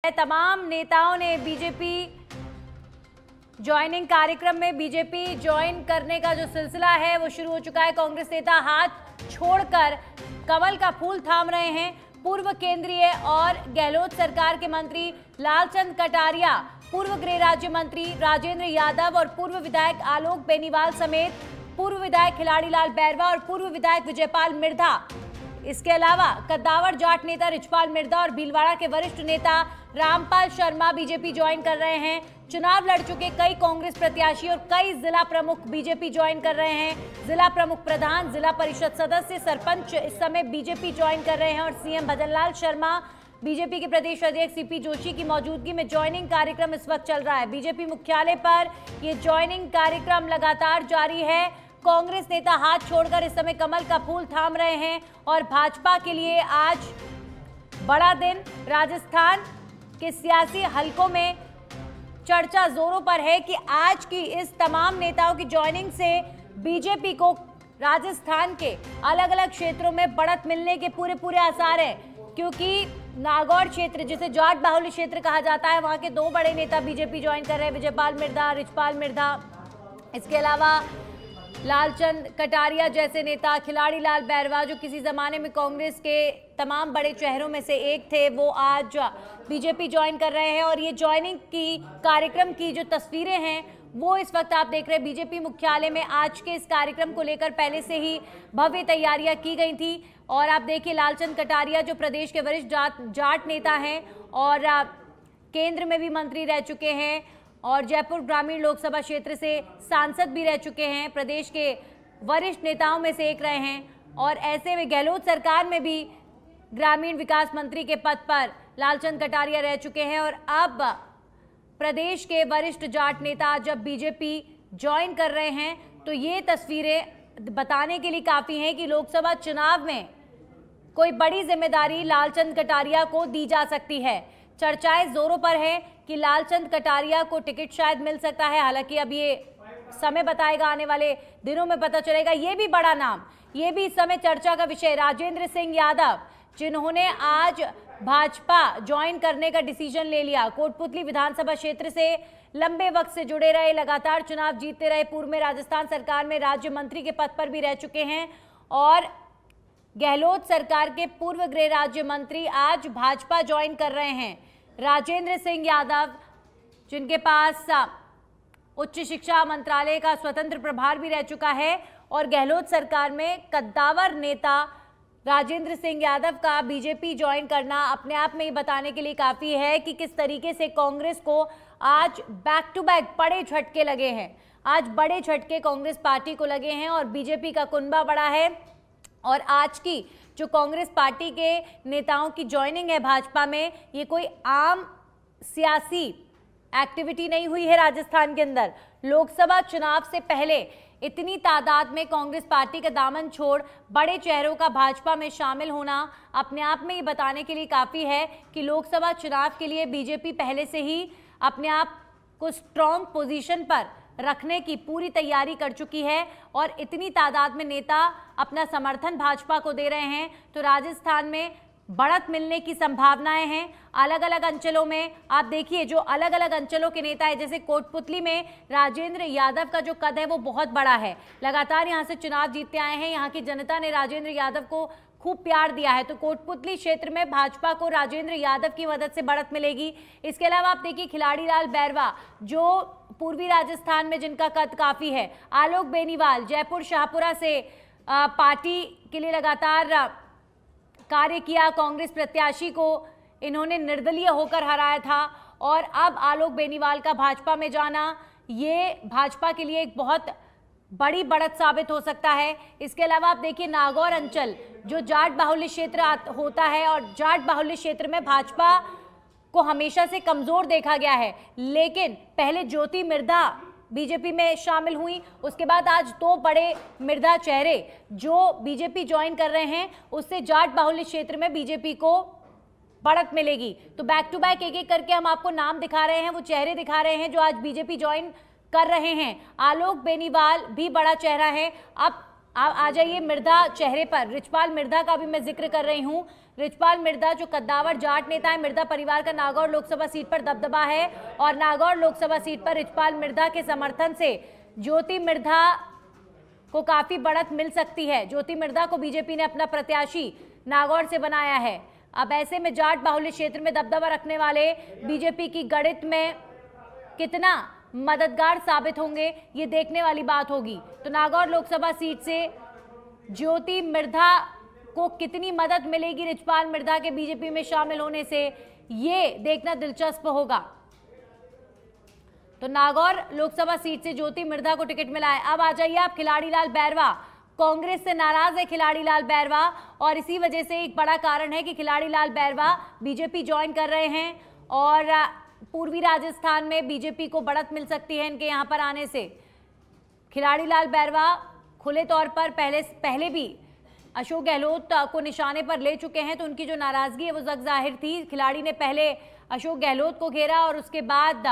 तमाम नेताओं ने बीजेपी ज्वाइनिंग कार्यक्रम में बीजेपी ज्वाइन करने का जो सिलसिला है वो शुरू हो चुका है। कांग्रेस नेता हाथ छोड़कर कमल का फूल थाम रहे हैं। पूर्व केंद्रीय और गहलोत सरकार के मंत्री लालचंद कटारिया, पूर्व गृह राज्य मंत्री राजेंद्र यादव और पूर्व विधायक आलोक बेनीवाल समेत पूर्व विधायक खिलाड़ीलाल बैरवा और पूर्व विधायक विजयपाल मिर्धा, इसके अलावा कद्दावर जाट नेता रिचपाल मिर्धा और भीलवाड़ा के वरिष्ठ नेता रामपाल शर्मा बीजेपी ज्वाइन कर रहे हैं। चुनाव लड़ चुके कई कांग्रेस प्रत्याशी और कई जिला प्रमुख बीजेपी ज्वाइन कर रहे हैं। जिला प्रमुख प्रधान, जिला परिषद सदस्य, सरपंच इस समय बीजेपी ज्वाइन कर रहे हैं और सीएम भजनलाल शर्मा, बीजेपी के प्रदेश अध्यक्ष सीपी जोशी की मौजूदगी में ज्वाइनिंग कार्यक्रम इस वक्त चल रहा है। बीजेपी मुख्यालय पर ये ज्वाइनिंग कार्यक्रम लगातार जारी है। कांग्रेस नेता हाथ छोड़कर इस समय कमल का फूल थाम रहे हैं और भाजपा के लिए आज बड़ा दिन। राजस्थान के सियासी हलकों में चर्चा जोरों पर है कि आज की इस तमाम नेताओं की ज्वाइनिंग से बीजेपी को राजस्थान के अलग अलग क्षेत्रों में बढ़त मिलने के पूरे आसार हैं, क्योंकि नागौर क्षेत्र जिसे जाट बाहुल्य क्षेत्र कहा जाता है, वहां के दो बड़े नेता बीजेपी ज्वाइन कर रहे हैं, विजयपाल मिर्धा, रिचपाल मिर्धा। इसके अलावा लालचंद कटारिया जैसे नेता, खिलाड़ीलाल बैरवा जो किसी जमाने में कांग्रेस के तमाम बड़े चेहरों में से एक थे, वो आज बीजेपी ज्वाइन कर रहे हैं। और ये ज्वाइनिंग की कार्यक्रम की जो तस्वीरें हैं वो इस वक्त आप देख रहे हैं। बीजेपी मुख्यालय में आज के इस कार्यक्रम को लेकर पहले से ही भव्य तैयारियां की गई थी। और आप देखिए लालचंद कटारिया जो प्रदेश के वरिष्ठ जाट नेता हैं और केंद्र में भी मंत्री रह चुके हैं और जयपुर ग्रामीण लोकसभा क्षेत्र से सांसद भी रह चुके हैं, प्रदेश के वरिष्ठ नेताओं में से एक रहे हैं। और ऐसे में गहलोत सरकार में भी ग्रामीण विकास मंत्री के पद पर लालचंद कटारिया रह चुके हैं। और अब प्रदेश के वरिष्ठ जाट नेता जब बीजेपी ज्वाइन कर रहे हैं तो ये तस्वीरें बताने के लिए काफ़ी हैं कि लोकसभा चुनाव में कोई बड़ी जिम्मेदारी लालचंद कटारिया को दी जा सकती है। चर्चाएं जोरों पर है कि लालचंद कटारिया को टिकट शायद मिल सकता है, हालांकि अब ये समय बताएगा, आने वाले दिनों में पता चलेगा। ये भी बड़ा नाम, ये भी इस समय चर्चा का विषय, राजेंद्र सिंह यादव, जिन्होंने आज भाजपा ज्वाइन करने का डिसीजन ले लिया। कोटपुतली विधानसभा क्षेत्र से लंबे वक्त से जुड़े रहे, लगातार चुनाव जीतते रहे, पूर्व में राजस्थान सरकार में राज्य मंत्री के पद पर भी रह चुके हैं और गहलोत सरकार के पूर्व गृह राज्य मंत्री आज भाजपा ज्वाइन कर रहे हैं। राजेंद्र सिंह यादव, जिनके पास उच्च शिक्षा मंत्रालय का स्वतंत्र प्रभार भी रह चुका है और गहलोत सरकार में कद्दावर नेता राजेंद्र सिंह यादव का बीजेपी ज्वाइन करना अपने आप में ही बताने के लिए काफ़ी है कि किस तरीके से कांग्रेस को आज बैक टू बैक बड़े झटके लगे हैं। आज बड़े झटके कांग्रेस पार्टी को लगे हैं और बीजेपी का कुनबा बड़ा है। और आज की जो कांग्रेस पार्टी के नेताओं की ज्वाइनिंग है भाजपा में, ये कोई आम सियासी एक्टिविटी नहीं हुई है। राजस्थान के अंदर लोकसभा चुनाव से पहले इतनी तादाद में कांग्रेस पार्टी का दामन छोड़ बड़े चेहरों का भाजपा में शामिल होना अपने आप में ये बताने के लिए काफ़ी है कि लोकसभा चुनाव के लिए बीजेपी पहले से ही अपने आप को स्ट्रॉन्ग पोजीशन पर रखने की पूरी तैयारी कर चुकी है और इतनी तादाद में नेता अपना समर्थन भाजपा को दे रहे हैं तो राजस्थान में बढ़त मिलने की संभावनाएं हैं। अलग अलग अंचलों में आप देखिए, जो अलग अलग अंचलों के नेता है, जैसे कोटपुतली में राजेंद्र यादव का जो कद है वो बहुत बड़ा है, लगातार यहां से चुनाव जीतते आए हैं, यहां की जनता ने राजेंद्र यादव को खूब प्यार दिया है, तो कोटपुतली क्षेत्र में भाजपा को राजेंद्र यादव की मदद से बढ़त मिलेगी। इसके अलावा आप देखिए खिलाड़ीलाल बैरवा जो पूर्वी राजस्थान में जिनका कद काफ़ी है, आलोक बेनीवाल जयपुर शाहपुरा से पार्टी के लिए लगातार कार्य किया, कांग्रेस प्रत्याशी को इन्होंने निर्दलीय होकर हराया था और अब आलोक बेनीवाल का भाजपा में जाना ये भाजपा के लिए एक बहुत बड़ी बढ़त साबित हो सकता है। इसके अलावा आप देखिए नागौर अंचल जो जाट बाहुल्य क्षेत्र होता है और जाट बाहुल्य क्षेत्र में भाजपा को हमेशा से कमजोर देखा गया है, लेकिन पहले ज्योति मिर्धा बीजेपी में शामिल हुई, उसके बाद आज दो बड़े मिर्धा चेहरे जो बीजेपी ज्वाइन कर रहे हैं, उससे जाट बाहुल्य क्षेत्र में बीजेपी को बढ़त मिलेगी। तो बैक टू बैक एक एक करके हम आपको नाम दिखा रहे हैं, वो चेहरे दिखा रहे हैं जो आज बीजेपी ज्वाइन कर रहे हैं। आलोक बेनीवाल भी बड़ा चेहरा है। अब आप आ जाइए मृदा चेहरे पर। रिचपाल मृदा का भी मैं जिक्र कर रही हूं। रिचपाल मृदा जो कद्दावर जाट नेता है, मृदा परिवार का नागौर लोकसभा सीट पर दबदबा है और नागौर लोकसभा सीट पर रिचपाल मृदा के समर्थन से ज्योति मृधा को काफी बढ़त मिल सकती है। ज्योति मृधा को बीजेपी ने अपना प्रत्याशी नागौर से बनाया है। अब ऐसे में जाट बाहुल्य क्षेत्र में दबदबा रखने वाले बीजेपी की गणित में कितना मददगार साबित होंगे, ये देखने वाली बात होगी। तो नागौर लोकसभा सीट से ज्योति मृधा को कितनी मदद मिलेगी रिचपाल मृधा के बीजेपी में शामिल होने से, ये देखना दिलचस्प होगा। तो नागौर लोकसभा सीट से ज्योति मृधा को टिकट मिला है। अब आ जाइए आप खिलाड़ी लाल बैरवा। कांग्रेस से नाराज है खिलाड़ी लाल बैरवा और इसी वजह से एक बड़ा कारण है कि खिलाड़ी लाल बैरवा बीजेपी ज्वाइन कर रहे हैं और पूर्वी राजस्थान में बीजेपी को बढ़त मिल सकती है इनके यहां पर आने से। खिलाड़ी लाल बैरवा खुले तौर पर पहले भी अशोक गहलोत को निशाने पर ले चुके हैं, तो उनकी जो नाराजगी है वो जग जाहिर थी। खिलाड़ी ने पहले अशोक गहलोत को घेरा और उसके बाद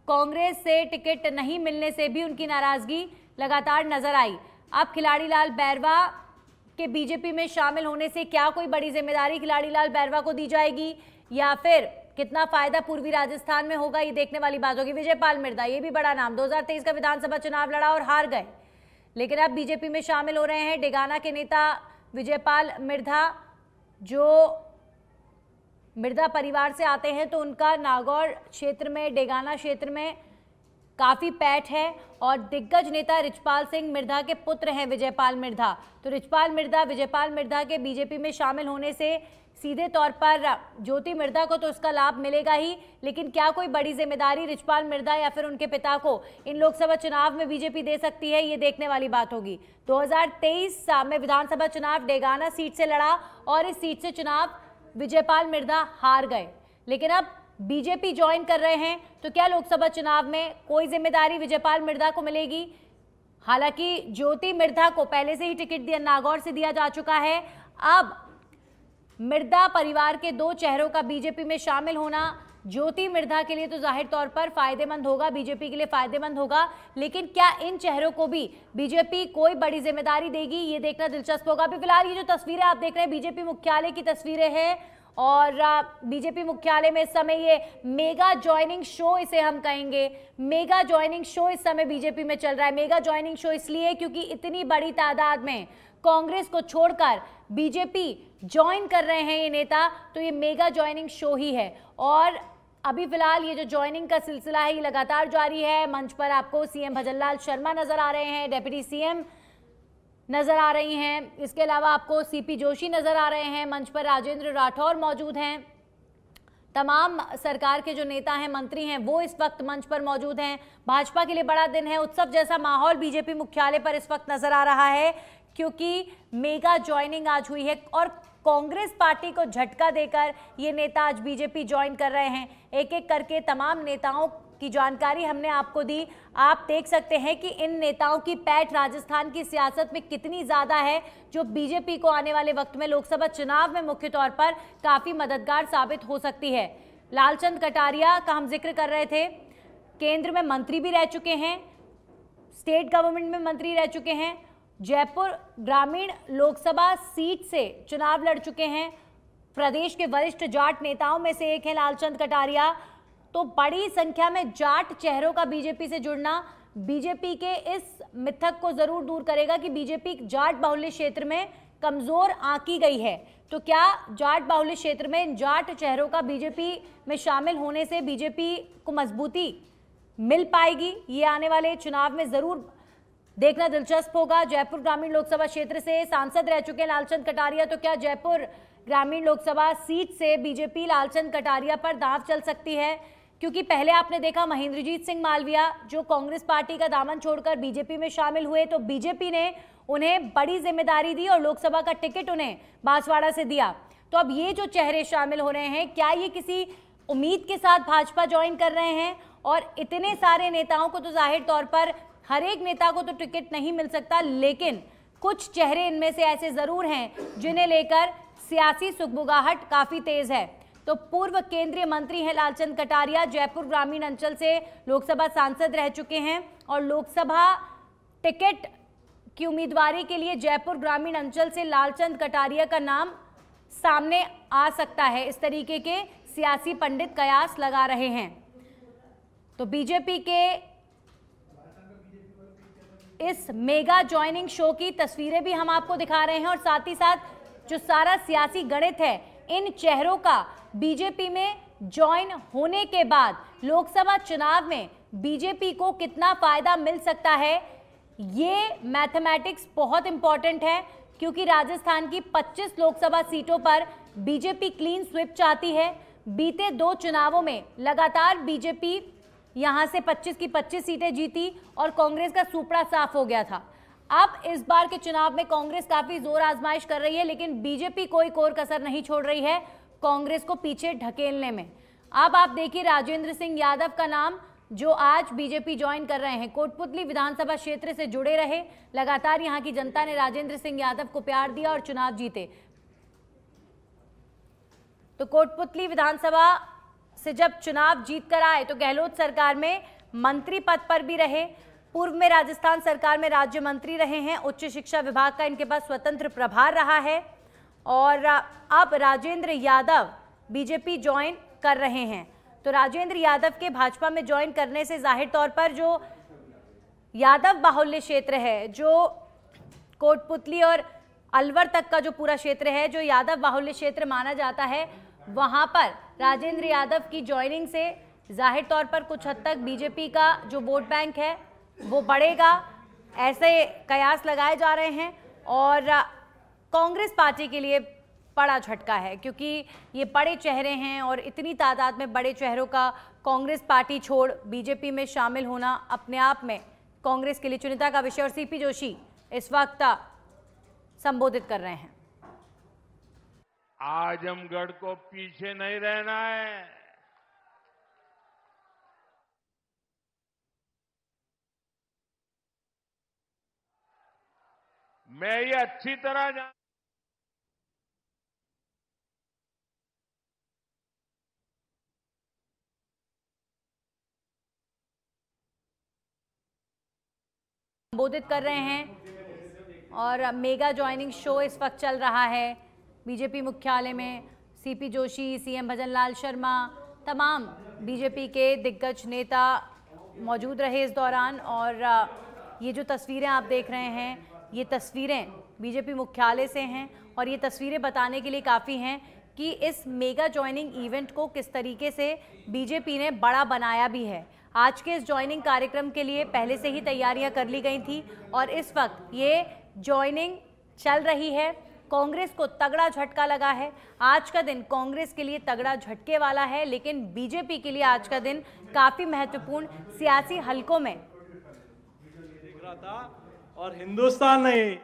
कांग्रेस से टिकट नहीं मिलने से भी उनकी नाराजगी लगातार नजर आई। अब खिलाड़ी लाल बैरवा के बीजेपी में शामिल होने से क्या कोई बड़ी जिम्मेदारी खिलाड़ी लाल बैरवा को दी जाएगी या फिर कितना फायदा पूर्वी राजस्थान में होगा, ये देखने वाली बात होगी। विजयपाल मृधा, ये भी बड़ा नाम, 2023 का विधानसभा चुनाव लड़ा और हार गए, लेकिन अब बीजेपी में शामिल हो रहे हैं। डेगाना के नेता विजयपाल मृधा जो मृधा परिवार से आते हैं, तो उनका नागौर क्षेत्र में, डेगाना क्षेत्र में काफी पैठ है और दिग्गज नेता रिचपाल सिंह मृधा के पुत्र हैं विजयपाल मृधा। तो रिचपाल मृधा, विजयपाल मृधा के बीजेपी में शामिल होने से सीधे तौर पर ज्योति मृधा को तो उसका लाभ मिलेगा ही, लेकिन क्या कोई बड़ी जिम्मेदारी रिचपाल मृधा या फिर उनके पिता को इन लोकसभा चुनाव में बीजेपी दे सकती है, ये देखने वाली बात होगी। 2023 में विधानसभा चुनाव डेगाना सीट से लड़ा और इस सीट से चुनाव विजयपाल मृधा हार गए, लेकिन अब बीजेपी ज्वाइन कर रहे हैं, तो क्या लोकसभा चुनाव में कोई जिम्मेदारी विजयपाल मृधा को मिलेगी? हालांकि ज्योति मृधा को पहले से ही टिकट नागौर से दिया जा चुका है। अब मृधा परिवार के दो चेहरों का बीजेपी में शामिल होना ज्योति मृधा के लिए तो जाहिर तौर पर फायदेमंद होगा, बीजेपी के लिए फायदेमंद होगा, लेकिन क्या इन चेहरों को भी बीजेपी कोई बड़ी जिम्मेदारी देगी, ये देखना दिलचस्प होगा। अभी फिलहाल ये जो तस्वीरें आप देख रहे हैं बीजेपी मुख्यालय की तस्वीरें हैं और बीजेपी मुख्यालय में इस समय ये मेगा ज्वाइनिंग शो, इसे हम कहेंगे मेगा ज्वाइनिंग शो, इस समय बीजेपी में चल रहा है। मेगा ज्वाइनिंग शो इसलिए क्योंकि इतनी बड़ी तादाद में कांग्रेस को छोड़कर बीजेपी ज्वाइन कर रहे हैं ये नेता, तो ये मेगा ज्वाइनिंग शो ही है। और अभी फिलहाल ये जो ज्वाइनिंग का सिलसिला है ये लगातार जारी है। मंच पर आपको सीएम भजनलाल शर्मा नजर आ रहे हैं, डेप्यूटी सीएम नजर आ रही हैं, इसके अलावा आपको सीपी जोशी नजर आ रहे हैं, मंच पर राजेंद्र राठौर मौजूद हैं, तमाम सरकार के जो नेता हैं, मंत्री हैं, वो इस वक्त मंच पर मौजूद हैं। भाजपा के लिए बड़ा दिन है, उत्सव जैसा माहौल बीजेपी मुख्यालय पर इस वक्त नजर आ रहा है क्योंकि मेगा ज्वाइनिंग आज हुई है और कांग्रेस पार्टी को झटका देकर ये नेता आज बीजेपी ज्वाइन कर रहे हैं। एक एक करके तमाम नेताओं की जानकारी हमने आपको दी। आप देख सकते हैं कि इन नेताओं की पैठ राजस्थान की सियासत में कितनी ज्यादा है, जो बीजेपी को आने वाले वक्त में लोकसभा चुनाव में मुख्य तौर पर काफी मददगार साबित हो सकती है। लालचंद कटारिया का हम जिक्र कर रहे थे, केंद्र में मंत्री भी रह चुके हैं, स्टेट गवर्नमेंट में मंत्री रह चुके हैं, जयपुर ग्रामीण लोकसभा सीट से चुनाव लड़ चुके हैं, प्रदेश के वरिष्ठ जाट नेताओं में से एक है लालचंद कटारिया। तो बड़ी संख्या में जाट चेहरों का बीजेपी से जुड़ना बीजेपी के इस मिथक को जरूर दूर करेगा कि बीजेपी जाट बाहुल्य क्षेत्र में कमजोर आंकी गई है। तो क्या जाट बाहुल्य क्षेत्र में जाट चेहरों का बीजेपी में शामिल होने से बीजेपी को मजबूती मिल पाएगी, ये आने वाले चुनाव में जरूर देखना दिलचस्प होगा। जयपुर ग्रामीण लोकसभा क्षेत्र से सांसद रह चुके हैं लालचंद कटारिया, तो क्या जयपुर ग्रामीण लोकसभा सीट से बीजेपी लालचंद कटारिया पर दांव चल सकती है? क्योंकि पहले आपने देखा महेंद्रजीत सिंह मालविया जो कांग्रेस पार्टी का दामन छोड़कर बीजेपी में शामिल हुए, तो बीजेपी ने उन्हें बड़ी जिम्मेदारी दी और लोकसभा का टिकट उन्हें बांसवाड़ा से दिया। तो अब ये जो चेहरे शामिल हो रहे हैं, क्या ये किसी उम्मीद के साथ भाजपा ज्वाइन कर रहे हैं? और इतने सारे नेताओं को तो जाहिर तौर पर हर एक नेता को तो टिकट नहीं मिल सकता, लेकिन कुछ चेहरे इनमें से ऐसे जरूर हैं जिन्हें लेकर सियासी सुगबुगाहट काफी तेज है। तो पूर्व केंद्रीय मंत्री हैं लालचंद कटारिया, जयपुर ग्रामीण अंचल से लोकसभा सांसद रह चुके हैं और लोकसभा टिकट की उम्मीदवारी के लिए जयपुर ग्रामीण अंचल से लालचंद कटारिया का नाम सामने आ सकता है। इस तरीके के सियासी पंडित कयास लगा रहे हैं। तो बीजेपी के इस मेगा ज्वाइनिंग शो की तस्वीरें भी हम आपको दिखा रहे हैं और साथ ही साथ जो सारा सियासी गणित है इन चेहरों का बीजेपी में ज्वाइन होने के बाद लोकसभा चुनाव में बीजेपी को कितना फायदा मिल सकता है, ये मैथमेटिक्स बहुत इंपॉर्टेंट है क्योंकि राजस्थान की 25 लोकसभा सीटों पर बीजेपी क्लीन स्वीप चाहती है। बीते 2 चुनावों में लगातार बीजेपी यहां से 25 की 25 सीटें जीती और कांग्रेस का सुपड़ा साफ हो गया था। अब इस बार के चुनाव में कांग्रेस काफी जोर आजमाइश कर रही है, लेकिन बीजेपी कोई कोर कसर नहीं छोड़ रही है कांग्रेस को पीछे ढकेलने में। अब आप देखिए राजेंद्र सिंह यादव का नाम, जो आज बीजेपी ज्वाइन कर रहे हैं। कोटपुतली विधानसभा क्षेत्र से जुड़े रहे, लगातार यहां की जनता ने राजेंद्र सिंह यादव को प्यार दिया और चुनाव जीते। तो कोटपुतली विधानसभा से जब चुनाव जीत कर आए तो गहलोत सरकार में मंत्री पद पर भी रहे। पूर्व में राजस्थान सरकार में राज्य मंत्री रहे हैं। उच्च शिक्षा विभाग का इनके पास स्वतंत्र प्रभार रहा है और अब राजेंद्र यादव बीजेपी ज्वाइन कर रहे हैं। तो राजेंद्र यादव के भाजपा में ज्वाइन करने से जाहिर तौर पर जो यादव बाहुल्य क्षेत्र है, जो कोटपुतली और अलवर तक का जो पूरा क्षेत्र है, जो यादव बाहुल्य क्षेत्र माना जाता है, वहां पर राजेंद्र यादव की ज्वाइनिंग से जाहिर तौर पर कुछ हद तक बीजेपी का जो वोट बैंक है वो बढ़ेगा, ऐसे कयास लगाए जा रहे हैं। और कांग्रेस पार्टी के लिए बड़ा झटका है क्योंकि ये बड़े चेहरे हैं और इतनी तादाद में बड़े चेहरों का कांग्रेस पार्टी छोड़ बीजेपी में शामिल होना अपने आप में कांग्रेस के लिए चिंता का विषय। और सीपी जोशी इस वक्त संबोधित कर रहे हैं। आजमगढ़ को पीछे नहीं रहना है। मैं ये अच्छी तरह संबोधित कर रहे हैं और मेगा ज्वाइनिंग शो इस वक्त चल रहा है बीजेपी मुख्यालय में। सीपी जोशी, सीएम भजनलाल शर्मा, तमाम बीजेपी के दिग्गज नेता मौजूद रहे इस दौरान। और ये जो तस्वीरें आप देख रहे हैं, ये तस्वीरें बीजेपी मुख्यालय से हैं और ये तस्वीरें बताने के लिए काफ़ी हैं कि इस मेगा ज्वाइनिंग इवेंट को किस तरीके से बीजेपी ने बड़ा बनाया भी है। आज के इस ज्वाइनिंग कार्यक्रम के लिए पहले से ही तैयारियां कर ली गई थी और इस वक्त ये ज्वाइनिंग चल रही है। कांग्रेस को तगड़ा झटका लगा है। आज का दिन कांग्रेस के लिए तगड़ा झटके वाला है, लेकिन बीजेपी के लिए आज का दिन काफी महत्वपूर्ण सियासी हलकों में और हिंदुस्तान नहीं,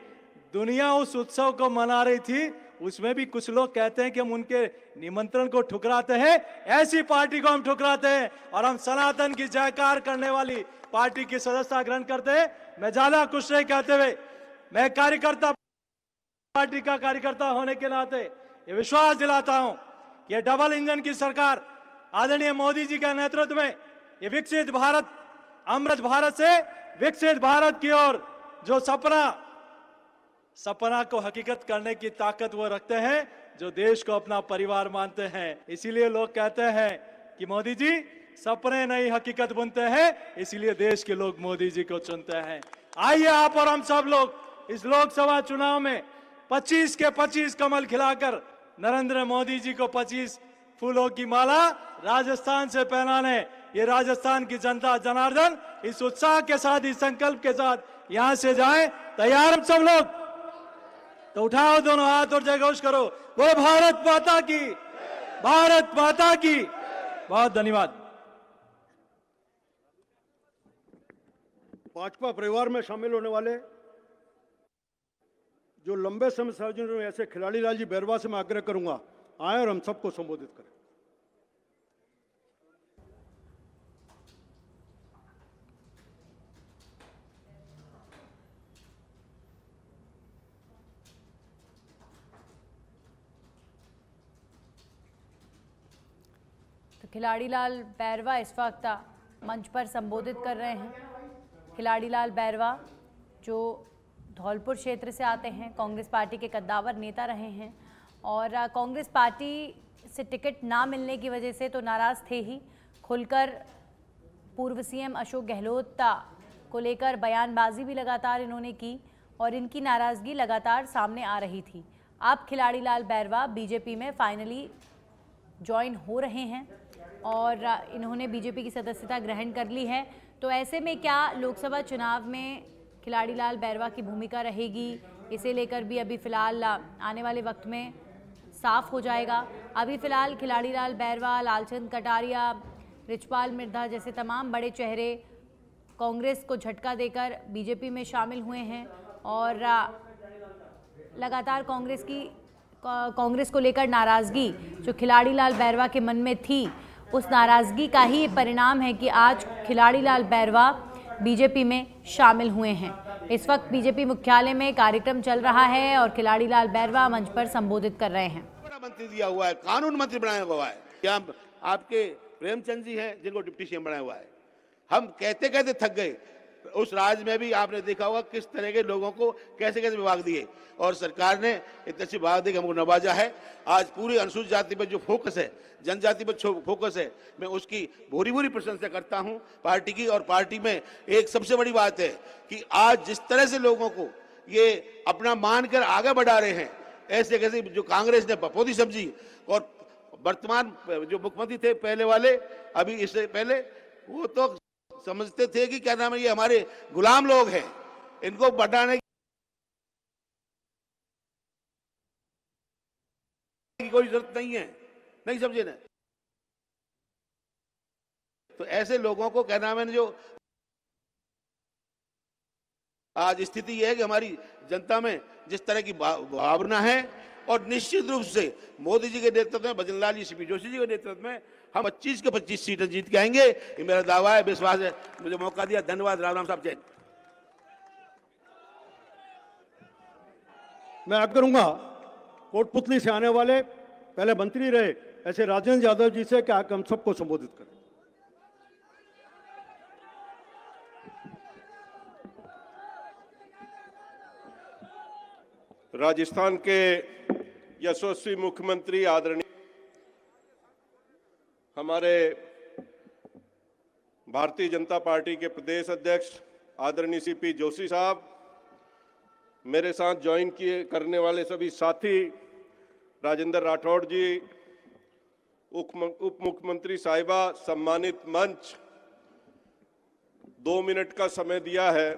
दुनिया उस उत्सव को मना रही थी। उसमें भी कुछ लोग कहते हैं कि हम उनके निमंत्रण को ठुकराते हैं। ऐसी पार्टी को हम ठुकराते हैं और हम सनातन की जयकार करने वाली पार्टी की सदस्यता ग्रहण करते हैं। मैं ज्यादा कुछ नहीं कहते हुए, मैं कार्यकर्ता पार्टी का कार्यकर्ता होने के नाते ये विश्वास दिलाता हूं कि ये डबल इंजन की सरकार आदरणीय मोदी जी के नेतृत्व में ये विकसित भारत, अमृत भारत से विकसित भारत की ओर जो सपना को हकीकत करने की ताकत वो रखते हैं जो देश को अपना परिवार मानते हैं। इसीलिए लोग कहते हैं कि मोदी जी सपने नहीं हकीकत बुनते हैं, इसीलिए देश के लोग मोदी जी को चुनते हैं। आइए आप और हम सब लोग इस लोकसभा चुनाव में 25 के 25 कमल खिलाकर नरेंद्र मोदी जी को 25 फूलों की माला राजस्थान से पहनाने ये राजस्थान की जनता जनार्दन इस उत्साह के साथ, इस संकल्प के साथ यहां से जाए। तैयार हम सब लोग? तो उठाओ दोनों हाथ और जयघोष करो, वो भारत माता की, भारत माता की। बहुत धन्यवाद। भाजपा परिवार में शामिल होने वाले जो लंबे समय से जुड़े ऐसे खिलाड़ी लाल जी बैरवा से मैं आग्रह करूंगा आए और हम सबको संबोधित करें। तो खिलाड़ी लाल बैरवा इस वक्त मंच पर संबोधित कर रहे हैं। खिलाड़ी लाल बैरवा जो धौलपुर क्षेत्र से आते हैं, कांग्रेस पार्टी के कद्दावर नेता रहे हैं और कांग्रेस पार्टी से टिकट ना मिलने की वजह से तो नाराज़ थे ही, खुलकर पूर्व सीएम अशोक गहलोत को लेकर बयानबाजी भी लगातार इन्होंने की और इनकी नाराज़गी लगातार सामने आ रही थी। अब खिलाड़ी लाल बैरवा बीजेपी में फाइनली ज्वाइन हो रहे हैं और इन्होंने बीजेपी की सदस्यता ग्रहण कर ली है। तो ऐसे में क्या लोकसभा चुनाव में खिलाड़ी लाल बैरवा की भूमिका रहेगी, इसे लेकर भी अभी फ़िलहाल आने वाले वक्त में साफ हो जाएगा। अभी फ़िलहाल खिलाड़ी लाल बैरवा, लालचंद कटारिया, रिचपाल मिर्धा जैसे तमाम बड़े चेहरे कांग्रेस को झटका देकर बीजेपी में शामिल हुए हैं और लगातार कांग्रेस को लेकर नाराज़गी जो खिलाड़ी लाल बैरवा के मन में थी, उस नाराज़गी का ही परिणाम है कि आज खिलाड़ी लाल बैरवा बीजेपी में शामिल हुए हैं। इस वक्त बीजेपी मुख्यालय में कार्यक्रम चल रहा है और खिलाड़ी लाल बैरवा मंच पर संबोधित कर रहे हैं। मंत्री दिया हुआ है, कानून मंत्री बनाया हुआ है, क्या आपके प्रेमचंद जी हैं जिनको डिप्टी सीएम बनाया हुआ है। हम कहते कहते थक गए। उस राज में भी आपने देखा होगा किस तरह के लोगों को कैसे कैसे विभाग दिए और सरकार ने इतने अच्छे विभाग देकर हमको नवाजा है। आज पूरी अनुसूचित जाति पर जो फोकस है, जनजाति पर फोकस है, मैं उसकी भूरी भूरी प्रशंसा करता हूं पार्टी की। और पार्टी में एक सबसे बड़ी बात है कि आज जिस तरह से लोगों को ये अपना मानकर आगे बढ़ा रहे हैं, ऐसे कैसे जो कांग्रेस ने बपोदी समझी और वर्तमान जो मुख्यमंत्री थे पहले वाले, अभी इससे पहले, वो तो समझते थे कि क्या नाम है, ये हमारे गुलाम लोग हैं, इनको बढ़ाने की कोई जरूरत नहीं है, नहीं समझे ना। तो ऐसे लोगों को क्या नाम है, जो आज स्थिति यह है कि हमारी जनता में जिस तरह की भावना है और निश्चित रूप से मोदी जी के नेतृत्व में, भजनलाल जी, सीपी जोशी जी के नेतृत्व में हम 25 के 25 सीटें जीत के आएंगे। ये मेरा दावा है, विश्वास है। मुझे मौका दिया, धन्यवाद। राम साहब जैन। मैं याद करूंगा कोटपुतली से आने वाले पहले मंत्री रहे ऐसे राजेंद्र यादव जी से कि आकर हम सबको संबोधित करें। राजस्थान के यशस्वी मुख्यमंत्री आदरणीय हमारे भारतीय जनता पार्टी के प्रदेश अध्यक्ष आदरणीय सीपी जोशी साहब, मेरे साथ ज्वाइन करने वाले सभी साथी, राजेंद्र राठौड़ जी, उप मुख्यमंत्री साहिबा, सम्मानित मंच, 2 मिनट का समय दिया है,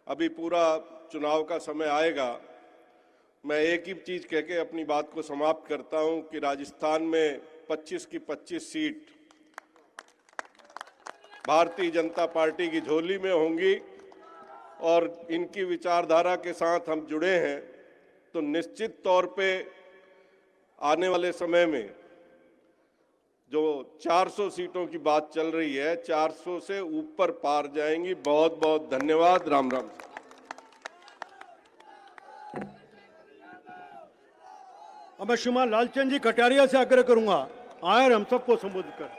अभी पूरा चुनाव का समय आएगा। मैं एक ही चीज कह के अपनी बात को समाप्त करता हूं कि राजस्थान में 25 की 25 सीट भारतीय जनता पार्टी की झोली में होंगी और इनकी विचारधारा के साथ हम जुड़े हैं, तो निश्चित तौर पे आने वाले समय में जो 400 सीटों की बात चल रही है, 400 से ऊपर पार जाएंगी। बहुत बहुत धन्यवाद। राम राम। अब मैं श्रीमान लालचंद जी कटारिया से आग्रह करूंगा, आए और हम सबको संबोधित कर।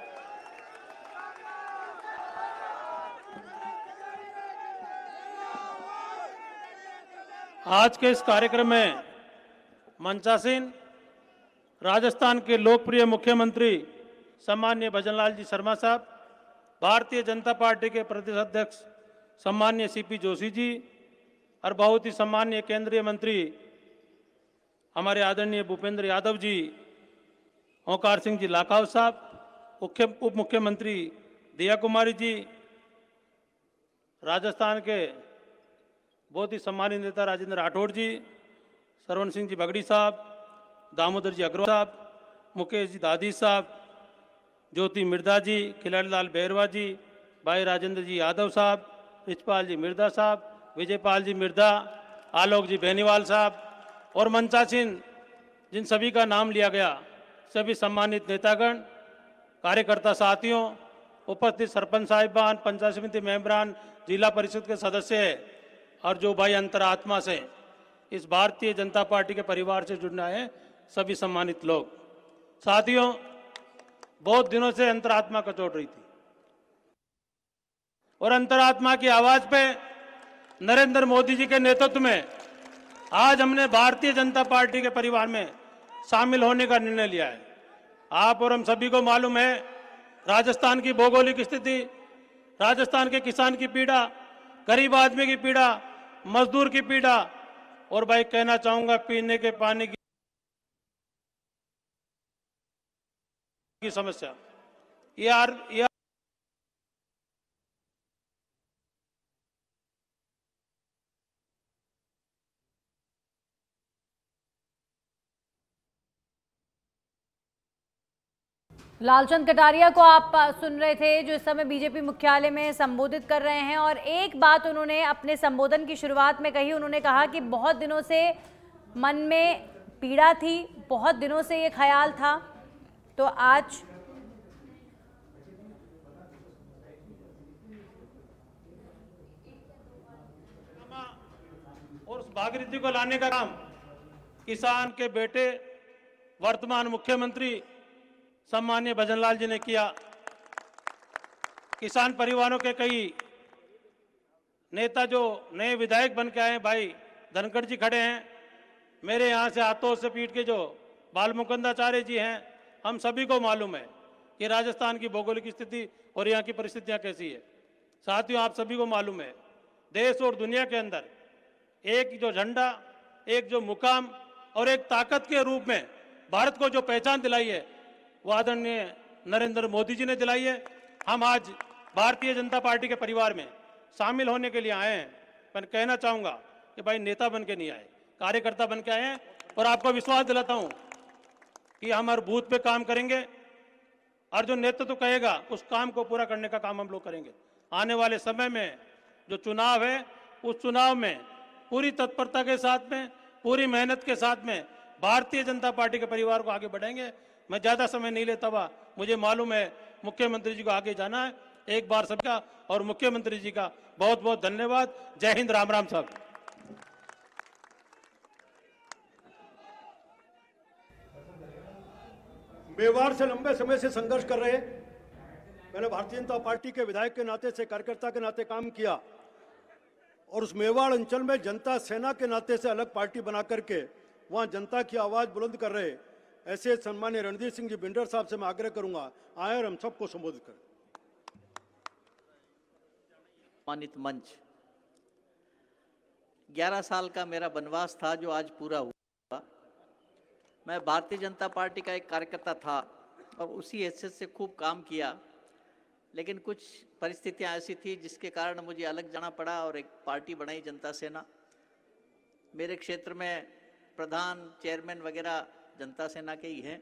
आज के इस कार्यक्रम में मंचासीन राजस्थान के लोकप्रिय मुख्यमंत्री सम्माननीय भजनलाल जी शर्मा साहब, भारतीय जनता पार्टी के प्रदेश अध्यक्ष सम्माननीय सीपी जोशी जी और बहुत ही सम्माननीय केंद्रीय मंत्री हमारे आदरणीय भूपेंद्र यादव जी, ओंकार सिंह जी लाखाव साहब, उप मुख्यमंत्री दिया कुमारी जी, राजस्थान के बहुत ही सम्मानित नेता राजेंद्र राठौड़ जी, सरवण सिंह जी बगड़ी साहब, दामोदर जी अग्रवाल साहब, मुकेश जी दादी साहब, ज्योति मिर्धा जी, खिलाड़ी लाल बैरवा जी, भाई राजेंद्र जी यादव साहब, रिचपाल जी मिर्धा साहब, विजयपाल जी मिर्धा, आलोक जी बेनीवाल साहब और मंचासीन जिन सभी का नाम लिया गया, सभी सम्मानित नेतागण, कार्यकर्ता साथियों, उपस्थित सरपंच साहिबान, पंचायत समिति मेंबरान, जिला परिषद के सदस्य और जो भाई अंतरात्मा से इस भारतीय जनता पार्टी के परिवार से जुड़ना है, सभी सम्मानित लोग। साथियों, बहुत दिनों से अंतरात्मा कचोट रही थी और अंतरात्मा की आवाज पे नरेंद्र मोदी जी के नेतृत्व में आज हमने भारतीय जनता पार्टी के परिवार में शामिल होने का निर्णय लिया है। आप और हम सभी को मालूम है राजस्थान की भौगोलिक स्थिति, राजस्थान के किसान की पीड़ा, गरीब आदमी की पीड़ा, मजदूर की पीड़ा, और भाई कहना चाहूंगा पीने के पानी की समस्या। ये लालचंद कटारिया को आप सुन रहे थे जो इस समय बीजेपी मुख्यालय में संबोधित कर रहे हैं, और एक बात उन्होंने अपने संबोधन की शुरुआत में कही। उन्होंने कहा कि बहुत दिनों से मन में पीड़ा थी, बहुत दिनों से ये ख्याल था, तो आज और उस भागीरथी को लाने का काम किसान के बेटे वर्तमान मुख्यमंत्री सम्माननीय भजनलाल जी ने किया। किसान परिवारों के कई नेता जो नए विधायक बन के आए हैं, भाई धनखड़ जी खड़े हैं, मेरे यहाँ से हाथों से पीट के जो बाल मुकुंदाचार्य जी हैं, हम सभी को मालूम है कि राजस्थान की भौगोलिक स्थिति और यहाँ की परिस्थितियाँ कैसी है। साथियों, आप सभी को मालूम है देश और दुनिया के अंदर एक जो झंडा, एक जो मुकाम और एक ताकत के रूप में भारत को जो पहचान दिलाई है वो आदरणीय नरेंद्र मोदी जी ने दिलाई है। हम आज भारतीय जनता पार्टी के परिवार में शामिल होने के लिए आए हैं। मैं कहना चाहूंगा कि भाई नेता बन के नहीं आए, कार्यकर्ता बन के आए हैं, और आपको विश्वास दिलाता हूं कि हम हर बूथ पे काम करेंगे और जो नेतृत्व कहेगा उस काम को पूरा करने का काम हम लोग करेंगे। आने वाले समय में जो चुनाव है उस चुनाव में पूरी तत्परता के साथ में, पूरी मेहनत के साथ में भारतीय जनता पार्टी के परिवार को आगे बढ़ाएंगे। मैं ज्यादा समय नहीं लेता हुआ, मुझे मालूम है मुख्यमंत्री जी को आगे जाना है। एक बार सबका और मुख्यमंत्री जी का बहुत बहुत धन्यवाद। जय हिंद, राम राम साहब। मेवाड़ से लंबे समय से संघर्ष कर रहे, मैंने भारतीय जनता पार्टी के विधायक के नाते से, कार्यकर्ता के नाते काम किया, और उस मेवाड़ अंचल में जनता सेना के नाते से अलग पार्टी बना करके वहां जनता की आवाज बुलंद कर रहे ऐसे सम्मान्य रणधीर सिंह जी बिंडर साहब से मैं आग्रह करूंगा, आए और हम सबको संबोधित करें। सम्मानित मंच, 11 साल का मेरा वनवास था जो आज पूरा हुआ। मैं भारतीय जनता पार्टी का एक कार्यकर्ता था और उसी हैसियत से खूब काम किया, लेकिन कुछ परिस्थितियां ऐसी थी जिसके कारण मुझे अलग जाना पड़ा और एक पार्टी बनाई, जनता सेना। मेरे क्षेत्र में प्रधान, चेयरमैन वगैरह जनता सेना के ही हैं।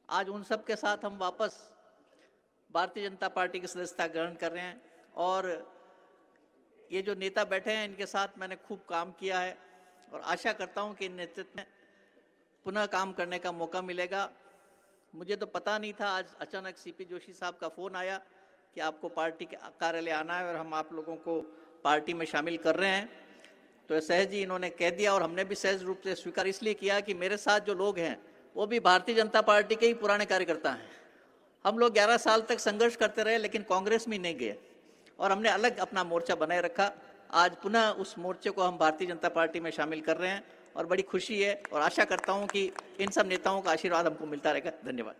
आज उन सब के साथ हम वापस भारतीय जनता पार्टी की सदस्यता ग्रहण कर रहे हैं, और ये जो नेता बैठे हैं इनके साथ मैंने खूब काम किया है और आशा करता हूं कि इन नेतृत्व में पुनः काम करने का मौका मिलेगा। मुझे तो पता नहीं था, आज अचानक सीपी जोशी साहब का फ़ोन आया कि आपको पार्टी के कार्यालय आना है और हम आप लोगों को पार्टी में शामिल कर रहे हैं। तो सहज जी इन्होंने कह दिया और हमने भी सहज रूप से स्वीकार इसलिए किया कि मेरे साथ जो लोग हैं वो भी भारतीय जनता पार्टी के ही पुराने कार्यकर्ता हैं। हम लोग 11 साल तक संघर्ष करते रहे, लेकिन कांग्रेस में नहीं गए और हमने अलग अपना मोर्चा बनाए रखा। आज पुनः उस मोर्चे को हम भारतीय जनता पार्टी में शामिल कर रहे हैं और बड़ी खुशी है, और आशा करता हूं कि इन सब नेताओं का आशीर्वाद हमको मिलता रहेगा। धन्यवाद।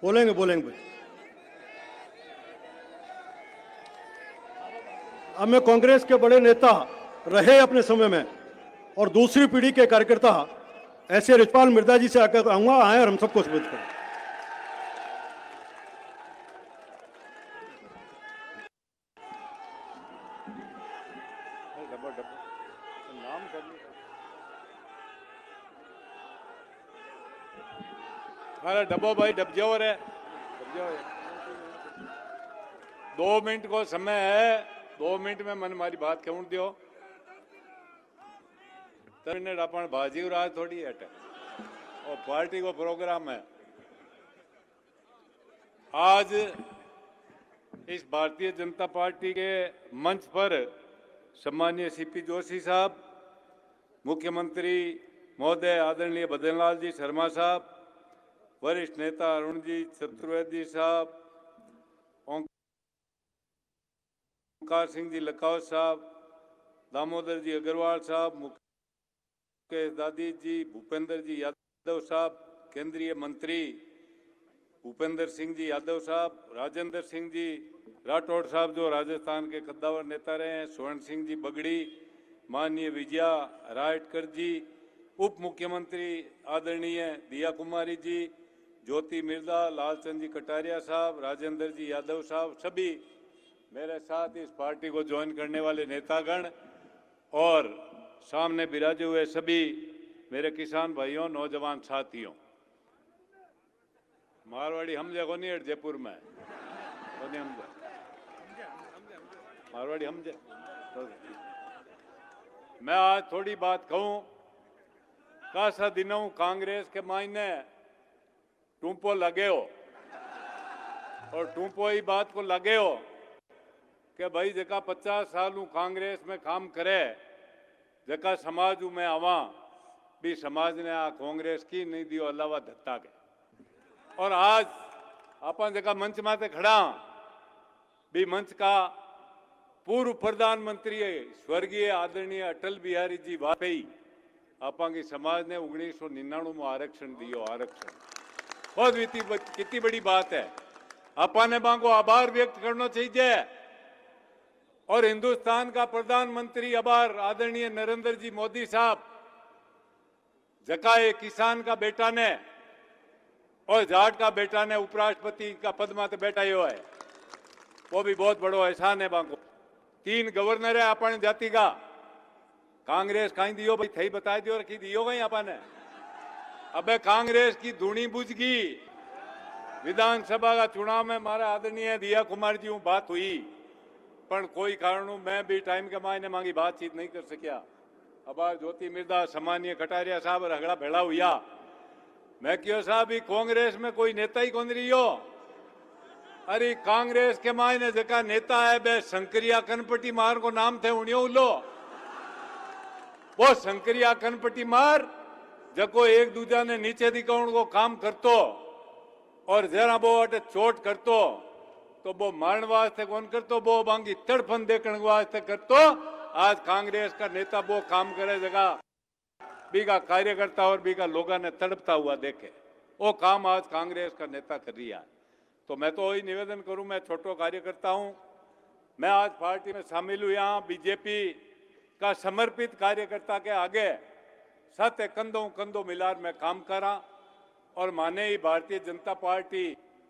बोलेंगे। अब मैं कांग्रेस के बड़े नेता रहे अपने समय में और दूसरी पीढ़ी के कार्यकर्ता ऐसे रिचपाल मिर्दा जी से आकर आऊंगा, आए और हम सबको संबोधित करें। अरे डब्बो भाई डब जाओ रे, 2 मिनट को समय है, 2 मिनट में मन मारी बात कहूं दियो। 3 मिनट अपन भाजी राज थोड़ी है और पार्टी को प्रोग्राम है। आज इस भारतीय जनता पार्टी के मंच पर सम्माननीय सीपी जोशी साहब, मुख्यमंत्री महोदय आदरणीय भजनलाल जी शर्मा साहब, वरिष्ठ नेता अरुण जी चतुर्वेदी साहब, ओंकार सिंह जी लखावत साहब, दामोदर जी अग्रवाल साहब, मुकेश दादी जी, भूपेंद्र जी यादव साहब, केंद्रीय मंत्री भूपेंद्र सिंह जी यादव साहब, राजेंद्र सिंह जी राठौड़ साहब जो राजस्थान के कद्दावर नेता रहे हैं, स्वर्ण सिंह जी बगड़ी, माननीय विजया रायटकर जी, उप मुख्यमंत्री आदरणीय दिया कुमारी जी, ज्योति मिर्दा, लालचंद जी कटारिया साहब, राजेंद्र जी यादव साहब, सभी मेरे साथ इस पार्टी को ज्वाइन करने वाले नेतागण और सामने विराजे हुए सभी मेरे किसान भाइयों, नौजवान साथियों। मारवाड़ी हमजे को नहीं जयपुर में हमजे मारवाड़ी हमजे। मैं आज थोड़ी बात कहूं। कासा दिनों कांग्रेस के मायने टूंपो लगे हो और टूंपो ही बात को लगे हो कि भाई जका 50 साल कांग्रेस में काम करे, जका समाज में आवा भी समाज ने आ कांग्रेस की नहीं दियो अलावा धत्ता के। और आज अपन जका मंच माते खड़ा भी मंच का पूर्व प्रधानमंत्री स्वर्गीय आदरणीय अटल बिहारी जी वाजपेयी आपा की समाज ने 1999 में आरक्षण दियो। आरक्षण बहुत कितनी बड़ी बात है। आपा ने बांको आभार व्यक्त करना चाहिए। और हिंदुस्तान का प्रधानमंत्री आभार आदरणीय नरेंद्र जी मोदी साहब, जका एक किसान का बेटा ने और जाट का बेटा ने उपराष्ट्रपति का पद माते बैठा हुआ है, वो भी बहुत बड़ो एहसान है बांको। 3 गवर्नर है अपन जाति का। कांग्रेस कहीं दियो भाई थई बता दियो रखी दियो गई अपन ने। अबे कांग्रेस की धूनी बुझ गई। विधानसभा का चुनाव में हमारा आदरणीय दिया कुमार जी बात हुई, पर कोई कारणों मैं भी टाइम के मायने मांगी बातचीत नहीं कर सकिया। अब ज्योति मिर्दा, सामान्य कटारिया साहब रगड़ा भेड़ा हुआ। मैं क्यों साहब कांग्रेस में कोई नेता ही कौन रही हो। अरे कांग्रेस के मायने जका नेता है बे शंकरिया कनपटी मार को नाम थे उन्यों लो। वो शंकरिया कनपटी मार जको एक दूजा ने नीचे दिखाउण को काम करतो और जरा वो अटे चोट करतो तो वो मारण वास्ते कौन करतो, वो बांगी तड़फन देखने वास्ते करतो। आज कांग्रेस का नेता वो काम करे जगह बीका कार्यकर्ता और बीका लोगों ने तड़पता हुआ देखे, वो काम आज कांग्रेस का नेता कर रही है। तो मैं तो वही निवेदन करूं, मैं छोटो कार्यकर्ता हूं। मैं आज पार्टी में शामिल हुआ, बीजेपी का समर्पित कार्यकर्ता के आगे सत्य कंधों कंधों मिलार में काम करा। और माने ही भारतीय जनता पार्टी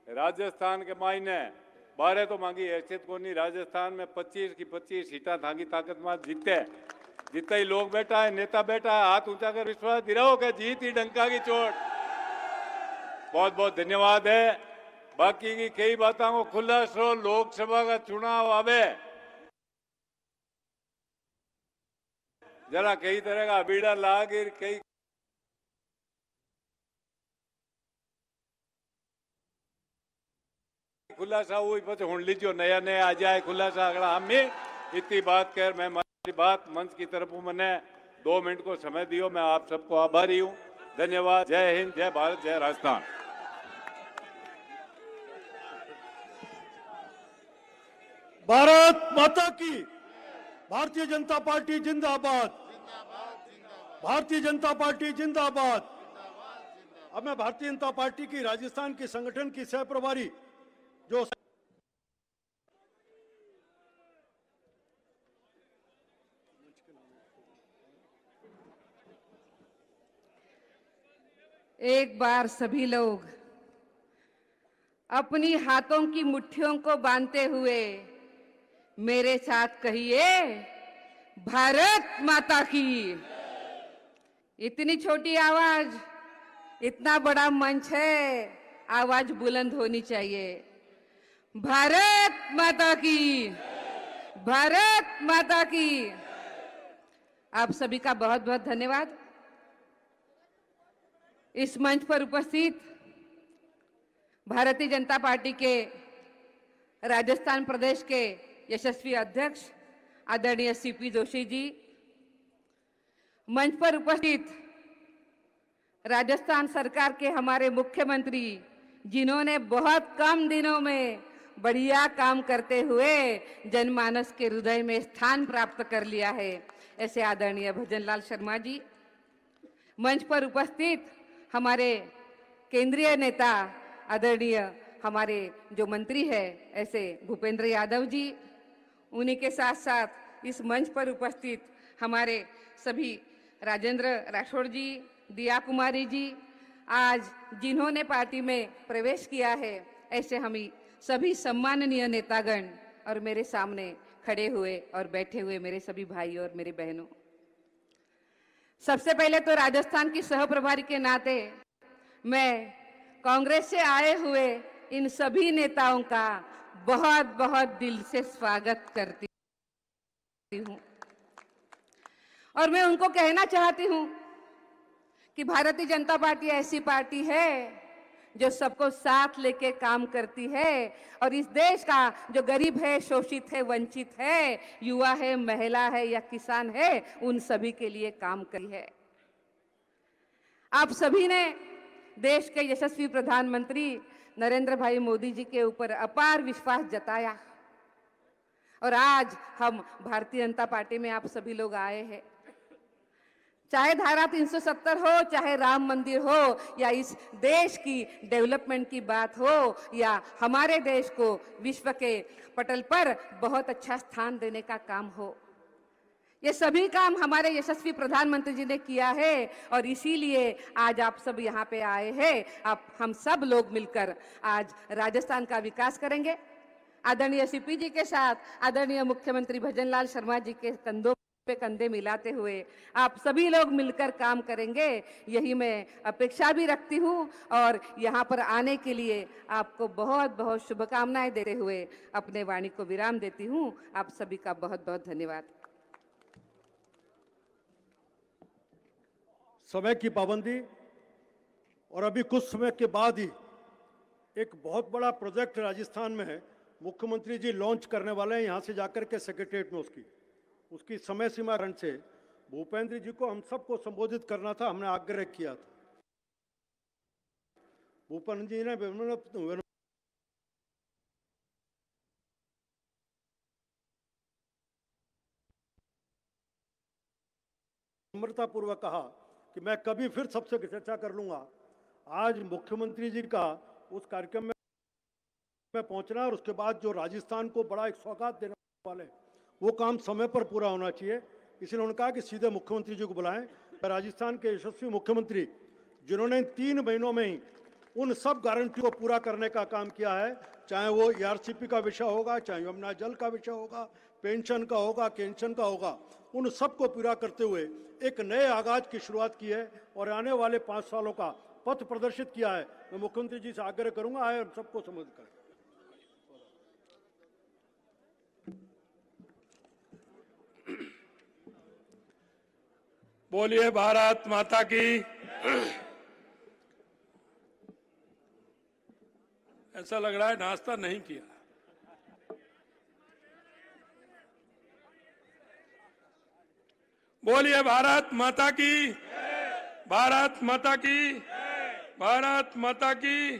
राजस्थान के मायने 12 तो मांगी हैसियत को नहीं, राजस्थान में 25 की 25 सीटा थांगी ताकत में जीते। जितना ही लोग बैठा है, नेता बैठा है, हाथ ऊंचा कर विश्वास दिलाओ कि जीत ही डंका की चोट। बहुत बहुत धन्यवाद है। बाकी की कई बातों को खुला सो लोकसभा का चुनाव आवे, जरा कई तरह का अबीड़ा लाग कई खुलासा हुई पता हूं लीजियो नया नया आ जाए खुलासा अगला हमें इतनी बात कर मैं हमारी बात मंच की तरफ मैंने 2 मिनट को समय दियो। मैं आप सबको आभारी हूं। धन्यवाद। जय हिंद, जय भारत, जय राजस्थान। भारत माता की। भारतीय जनता पार्टी जिंदाबाद। भारतीय जनता पार्टी जिंदाबाद। अब मैं भारतीय जनता पार्टी की राजस्थान की संगठन की सह प्रभारी जो एक बार सभी लोग अपनी हाथों की मुट्ठियों को बांधते हुए मेरे साथ कहिए, भारत माता की। इतनी छोटी आवाज, इतना बड़ा मंच है, आवाज बुलंद होनी चाहिए। भारत माता की, भारत माता की। आप सभी का बहुत बहुत धन्यवाद। इस मंच पर उपस्थित भारतीय जनता पार्टी के राजस्थान प्रदेश के यशस्वी अध्यक्ष आदरणीय सीपी जोशी जी, मंच पर उपस्थित राजस्थान सरकार के हमारे मुख्यमंत्री, जिन्होंने बहुत कम दिनों में बढ़िया काम करते हुए जनमानस के हृदय में स्थान प्राप्त कर लिया है, ऐसे आदरणीय भजनलाल शर्मा जी। मंच पर उपस्थित हमारे केंद्रीय नेता, आदरणीय हमारे जो मंत्री है ऐसे भूपेंद्र यादव जी, उन्हीं के साथ साथ इस मंच पर उपस्थित हमारे सभी राजेंद्र राठौड़ जी, दिया कुमारी जी, आज जिन्होंने पार्टी में प्रवेश किया है, ऐसे हम सभी सम्माननीय नेतागण और मेरे सामने खड़े हुए और बैठे हुए मेरे सभी भाई और मेरी बहनों, सबसे पहले तो राजस्थान की सह प्रभारी के नाते मैं कांग्रेस से आए हुए इन सभी नेताओं का बहुत बहुत दिल से स्वागत करती हूं और मैं उनको कहना चाहती हूं कि भारतीय जनता पार्टी ऐसी पार्टी है जो सबको साथ लेके काम करती है और इस देश का जो गरीब है, शोषित है, वंचित है, युवा है, महिला है या किसान है, उन सभी के लिए काम करी है। आप सभी ने देश के यशस्वी प्रधानमंत्री नरेंद्र भाई मोदी जी के ऊपर अपार विश्वास जताया और आज हम भारतीय जनता पार्टी में आप सभी लोग आए हैं। चाहे धारा 370 हो, चाहे राम मंदिर हो, या इस देश की डेवलपमेंट की बात हो, या हमारे देश को विश्व के पटल पर बहुत अच्छा स्थान देने का काम हो, ये सभी काम हमारे यशस्वी प्रधानमंत्री जी ने किया है और इसीलिए आज आप सब यहाँ पे आए हैं। आप हम सब लोग मिलकर आज राजस्थान का विकास करेंगे। आदरणीय सीपी जी के साथ आदरणीय मुख्यमंत्री भजनलाल शर्मा जी के कंधों पे कंधे मिलाते हुए आप सभी लोग मिलकर काम करेंगे, यही मैं अपेक्षा भी रखती हूँ और यहाँ पर आने के लिए आपको बहुत बहुत शुभकामनाएं देते हुए अपने वाणी को विराम देती हूँ। आप सभी का बहुत बहुत धन्यवाद। समय की पाबंदी और अभी कुछ समय के बाद ही एक बहुत बड़ा प्रोजेक्ट राजस्थान में है, मुख्यमंत्री जी लॉन्च करने वाले हैं यहाँ से जाकर के सेक्रेटरीट में। उसकी समय सीमा कारण से भूपेंद्र जी को हम सबको संबोधित करना था, हमने आग्रह किया था। भूपेंद्र जी ने विनम्रतापूर्वक कहा कि मैं कभी फिर सबसे चर्चा कर लूंगा। आज मुख्यमंत्री जी का उस कार्यक्रम में पहुंचना और उसके बाद जो राजस्थान को बड़ा एक सौगात देने वाले, वो काम समय पर पूरा होना चाहिए। इसलिए उन्होंने कहा कि सीधे मुख्यमंत्री जी को बुलाएं। राजस्थान के यशस्वी मुख्यमंत्री जिन्होंने 3 महीनों में ही उन सब गारंटी को पूरा करने का काम किया है, चाहे वो ERCP का विषय होगा, चाहे यमुना जल का विषय होगा, पेंशन का होगा, पेंशन का होगा, उन सब को पूरा करते हुए एक नए आगाज की शुरुआत की है और आने वाले 5 सालों का पथ प्रदर्शित किया है। मैं मुख्यमंत्री जी से आग्रह करूंगा आए सबको समझ कर। बोलिए भारत माता की। ऐसा लग रहा है नाश्ता नहीं किया। बोलिए भारत माता की, भारत माता की, भारत माता की।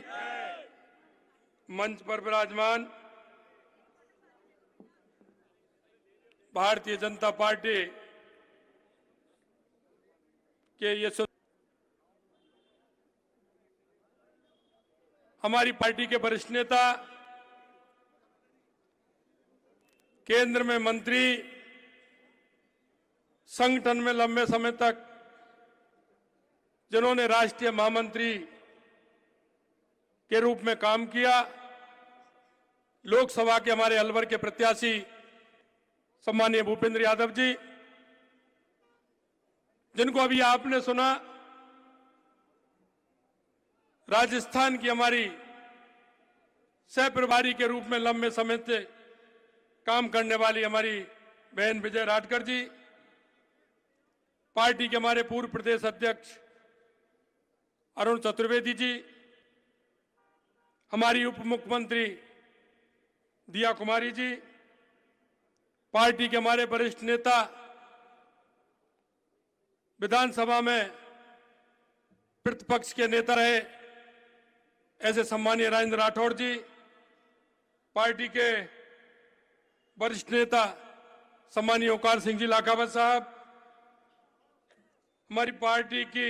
मंच पर विराजमान भारतीय जनता पार्टी के ये हमारी पार्टी के वरिष्ठ नेता, केंद्र में मंत्री, संगठन में लंबे समय तक जिन्होंने राष्ट्रीय महामंत्री के रूप में काम किया, लोकसभा के हमारे अलवर के प्रत्याशी सम्मानीय भूपेंद्र यादव जी, जिनको अभी आपने सुना, राजस्थान की हमारी सह प्रभारी के रूप में लंबे समय से काम करने वाली हमारी बहन विजय राठकर जी, पार्टी के हमारे पूर्व प्रदेश अध्यक्ष अरुण चतुर्वेदी जी, हमारी उप मुख्यमंत्री दिया कुमारी जी, पार्टी के हमारे वरिष्ठ नेता, विधानसभा में प्रतिपक्ष के नेता रहे ऐसे सम्मानीय राजेंद्र राठौड़ जी, पार्टी के वरिष्ठ नेता सम्मानीय ओंकार सिंह जी लाखावत साहब, हमारी पार्टी की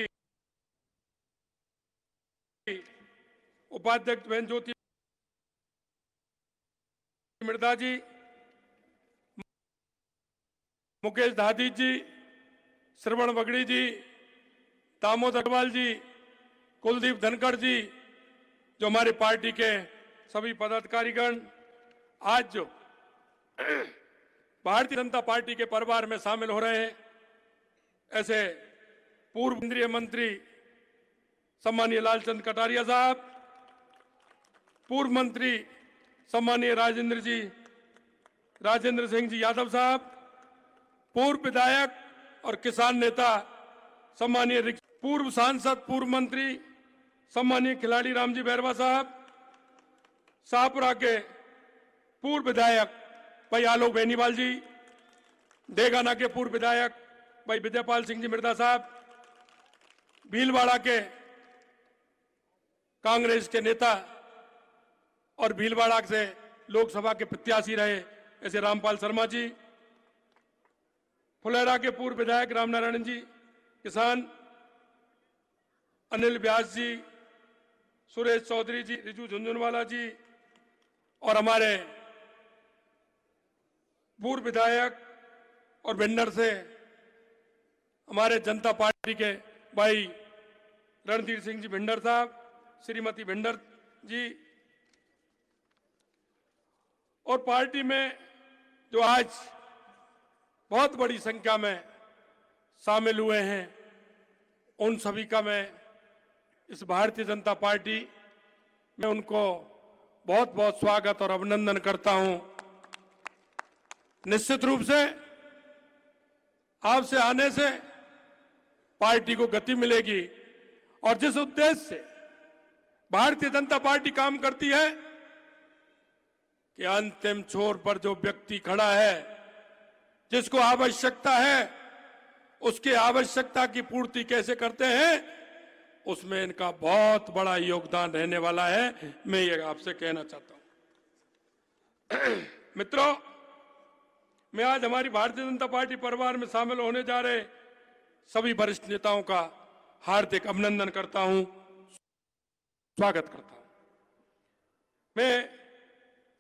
उपाध्यक्ष बहन ज्योति मिर्दा जी, मुकेश दादी जी, श्रवण बगड़ी जी, दामोदर अग्रवाल जी, कुलदीप धनखड़ जी, जो हमारी पार्टी के सभी पदाधिकारीगण आज जो भारतीय जनता पार्टी के परिवार में शामिल हो रहे हैं, ऐसे पूर्व केंद्रीय मंत्री सम्मानीय लालचंद कटारिया साहब, पूर्व मंत्री सम्मानीय राजेंद्र सिंह जी यादव साहब, पूर्व विधायक और किसान नेता सम्मानीय पूर्व सांसद, पूर्व मंत्री सम्मानीय खिलाड़ी रामजी बैरवा साहब, शाहपुरा के पूर्व विधायक भाई आलोक बेनीवाल जी, डेगाना के पूर्व विधायक भाई विद्यापाल सिंह जी मिर्दा साहब, भीलवाड़ा के कांग्रेस के नेता और भीलवाड़ा से लोकसभा के प्रत्याशी रहे ऐसे रामपाल शर्मा जी, फुलेरा के पूर्व विधायक रामनारायण जी, किसान अनिल व्यास जी, सुरेश चौधरी जी, रिजू झुंझुनवाला जी, और हमारे पूर्व विधायक और भिंडर से हमारे जनता पार्टी के भाई रणधीर सिंह जी भिंडर साहब, श्रीमती भिंडर जी, और पार्टी में जो आज बहुत बड़ी संख्या में शामिल हुए हैं, उन सभी का मैं इस भारतीय जनता पार्टी में उनको बहुत बहुत स्वागत और अभिनंदन करता हूं। निश्चित रूप से आपसे आने से पार्टी को गति मिलेगी और जिस उद्देश्य से भारतीय जनता पार्टी काम करती है कि अंतिम छोर पर जो व्यक्ति खड़ा है, जिसको आवश्यकता है, उसके आवश्यकता की पूर्ति कैसे करते हैं, उसमें इनका बहुत बड़ा योगदान रहने वाला है। मैं ये आपसे कहना चाहता हूं। मित्रों, मैं आज हमारी भारतीय जनता पार्टी परिवार में शामिल होने जा रहे सभी वरिष्ठ नेताओं का हार्दिक अभिनंदन करता हूं, स्वागत करता हूं। मैं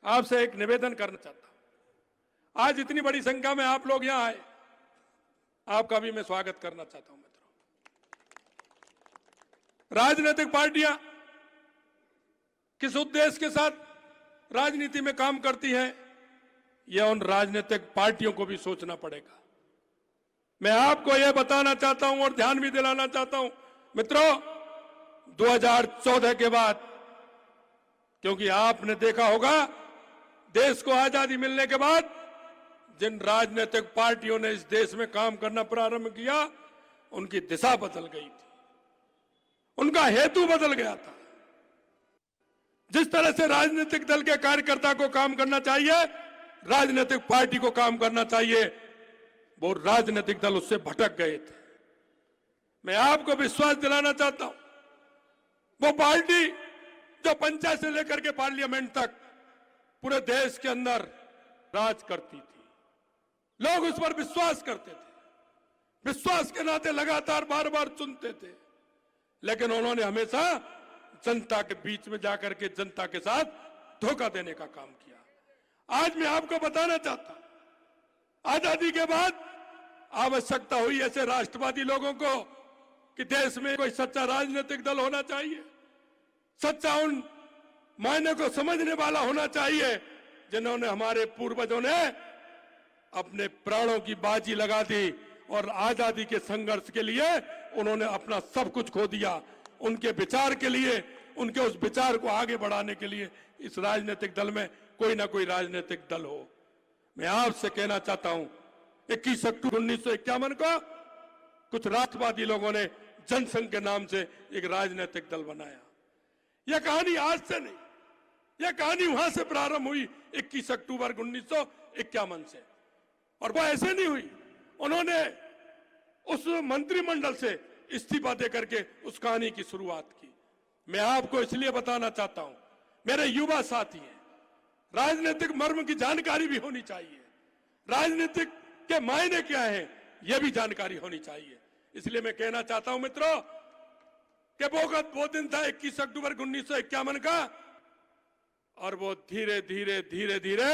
आपसे एक निवेदन करना चाहता हूं। आज इतनी बड़ी संख्या में आप लोग यहां आए, आपका भी मैं स्वागत करना चाहता हूं। मित्रों, राजनीतिक पार्टियां किस उद्देश्य के साथ राजनीति में काम करती हैं, यह उन राजनीतिक पार्टियों को भी सोचना पड़ेगा। मैं आपको यह बताना चाहता हूं और ध्यान भी दिलाना चाहता हूं मित्रों, 2014 के बाद, क्योंकि आपने देखा होगा देश को आजादी मिलने के बाद जिन राजनीतिक पार्टियों ने इस देश में काम करना प्रारंभ किया, उनकी दिशा बदल गई थी, उनका हेतु बदल गया था। जिस तरह से राजनीतिक दल के कार्यकर्ता को काम करना चाहिए, राजनीतिक पार्टी को काम करना चाहिए, वो राजनीतिक दल उससे भटक गए थे। मैं आपको विश्वास दिलाना चाहता हूं, वो पार्टी जो पंचायत से लेकर के पार्लियामेंट तक पूरे देश के अंदर राज करती थी, लोग उस पर विश्वास करते थे, विश्वास के नाते लगातार बार बार चुनते थे, लेकिन उन्होंने हमेशा जनता के बीच में जाकर के जनता के साथ धोखा देने का काम किया। आज मैं आपको बताना चाहता हूं, आजादी के बाद आवश्यकता हुई ऐसे राष्ट्रवादी लोगों को कि देश में कोई सच्चा राजनीतिक दल होना चाहिए, सच्चा उन मायने को समझने वाला होना चाहिए जिन्होंने, हमारे पूर्वजों ने अपने प्राणों की बाजी लगा दी और आजादी के संघर्ष के लिए उन्होंने अपना सब कुछ खो दिया। उनके विचार के लिए, उनके उस विचार को आगे बढ़ाने के लिए इस राजनीतिक दल में कोई ना कोई राजनीतिक दल हो। मैं आपसे कहना चाहता हूं, 21 अक्टूबर 1951 को कुछ राष्ट्रवादी लोगों ने जनसंघ के नाम से एक राजनीतिक दल बनाया। यह कहानी आज से नहीं, यह कहानी वहां से प्रारंभ हुई 21 अक्टूबर 1951 से, और वो ऐसे नहीं हुई। उन्होंने उस मंत्रिमंडल से इस्तीफा देकर के उस कहानी की शुरुआत की। मैं आपको इसलिए बताना चाहता हूं, मेरे युवा साथी हैं, राजनीतिक मर्म की जानकारी भी होनी चाहिए, राजनीतिक के मायने क्या है यह भी जानकारी होनी चाहिए। इसलिए मैं कहना चाहता हूं मित्रों कि वो दिन था 21 अक्टूबर 1951 का, और वो धीरे धीरे धीरे धीरे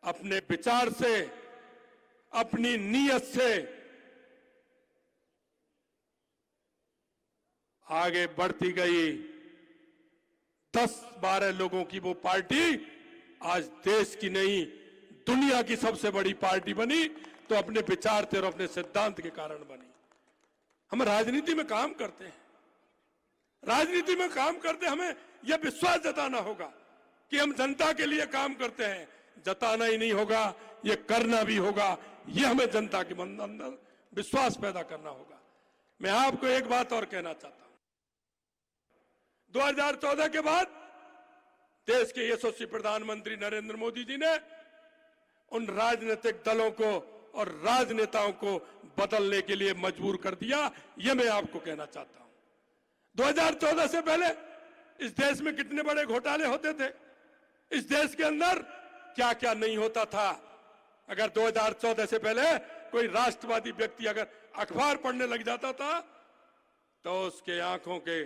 अपने विचार से, अपनी नीयत से आगे बढ़ती गई। 10-12 लोगों की वो पार्टी आज देश की नहीं दुनिया की सबसे बड़ी पार्टी बनी, तो अपने विचार थे और अपने सिद्धांत के कारण बनी। हम राजनीति में काम करते हैं, राजनीति में काम करते हमें यह विश्वास जताना होगा कि हम जनता के लिए काम करते हैं। जताना ही नहीं होगा, ये करना भी होगा। ये हमें जनता के मन अंदर विश्वास पैदा करना होगा। मैं आपको एक बात और कहना चाहता हूं, 2014 के बाद देश के यशस्वी प्रधानमंत्री नरेंद्र मोदी जी ने उन राजनीतिक दलों को और राजनेताओं को बदलने के लिए मजबूर कर दिया। यह मैं आपको कहना चाहता हूं। 2014 से पहले इस देश में कितने बड़े घोटाले होते थे, इस देश के अंदर क्या क्या नहीं होता था। अगर 2014 से पहले कोई राष्ट्रवादी व्यक्ति अगर अखबार पढ़ने लग जाता था तो उसके आंखों के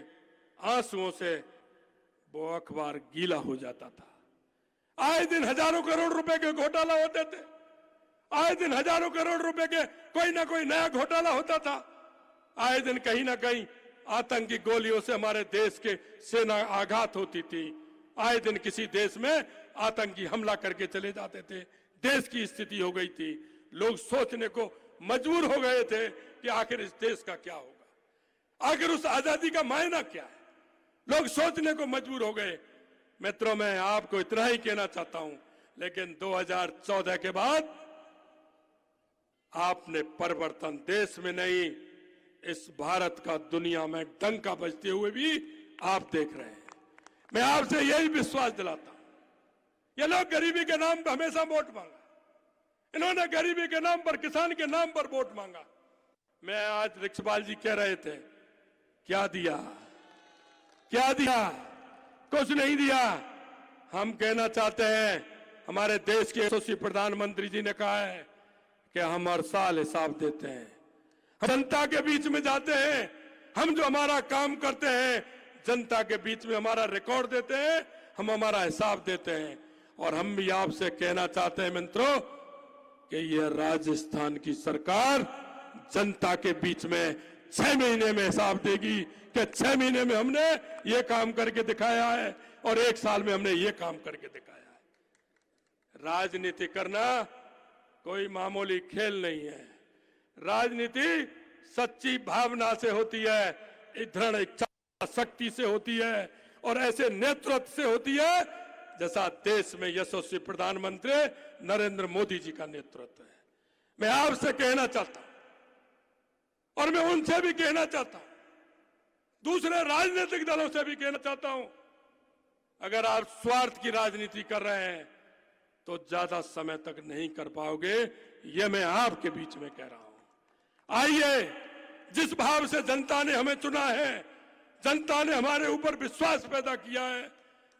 आंसुओं से वो अखबार गीला हो जाता था। आए दिन हजारों करोड़ रुपए के घोटाला होते थे, आए दिन हजारों करोड़ रुपए के कोई ना कोई नया घोटाला होता था। आए दिन कहीं ना कहीं आतंकी गोलियों से हमारे देश के सेना आघात होती थी। आए दिन किसी देश में आतंकी हमला करके चले जाते थे। देश की स्थिति हो गई थी, लोग सोचने को मजबूर हो गए थे कि आखिर इस देश का क्या होगा, आखिर उस आजादी का मायना क्या है। लोग सोचने को मजबूर हो गए। मित्रों, मैं आपको इतना ही कहना चाहता हूं, लेकिन 2014 के बाद आपने परिवर्तन देश में नहीं, इस भारत का दुनिया में डंका बजते हुए भी आप देख रहे हैं। मैं आपसे यही विश्वास दिलाता हूं। ये लोग गरीबी के नाम पर हमेशा वोट मांगा, इन्होंने गरीबी के नाम पर, किसान के नाम पर वोट मांगा। मैं आज रिक्शपाल जी कह रहे थे, क्या दिया, क्या दिया? कुछ नहीं दिया। हम कहना चाहते हैं, हमारे देश के यशस्वी प्रधानमंत्री जी ने कहा है कि हम हर साल हिसाब देते हैं, जनता के बीच में जाते हैं, हम जो हमारा काम करते हैं जनता के बीच में हमारा रिकॉर्ड देते हैं, हम हमारा हिसाब देते हैं। और हम भी आपसे कहना चाहते हैं मित्रों कि यह राजस्थान की सरकार जनता के बीच में 6 महीने में हिसाब देगी कि 6 महीने में हमने ये काम करके दिखाया है और 1 साल में हमने ये काम करके दिखाया है। राजनीति करना कोई मामूली खेल नहीं है। राजनीति सच्ची भावना से होती है, दृढ़ इच्छा शक्ति से होती है और ऐसे नेतृत्व से होती है जैसा देश में यशस्वी प्रधानमंत्री नरेंद्र मोदी जी का नेतृत्व है। मैं आपसे कहना चाहता हूं और मैं उनसे भी कहना चाहता हूं, दूसरे राजनीतिक दलों से भी कहना चाहता हूं, अगर आप स्वार्थ की राजनीति कर रहे हैं तो ज्यादा समय तक नहीं कर पाओगे। यह मैं आपके बीच में कह रहा हूं। आइए, जिस भाव से जनता ने हमें चुना है, जनता ने हमारे ऊपर विश्वास पैदा किया है,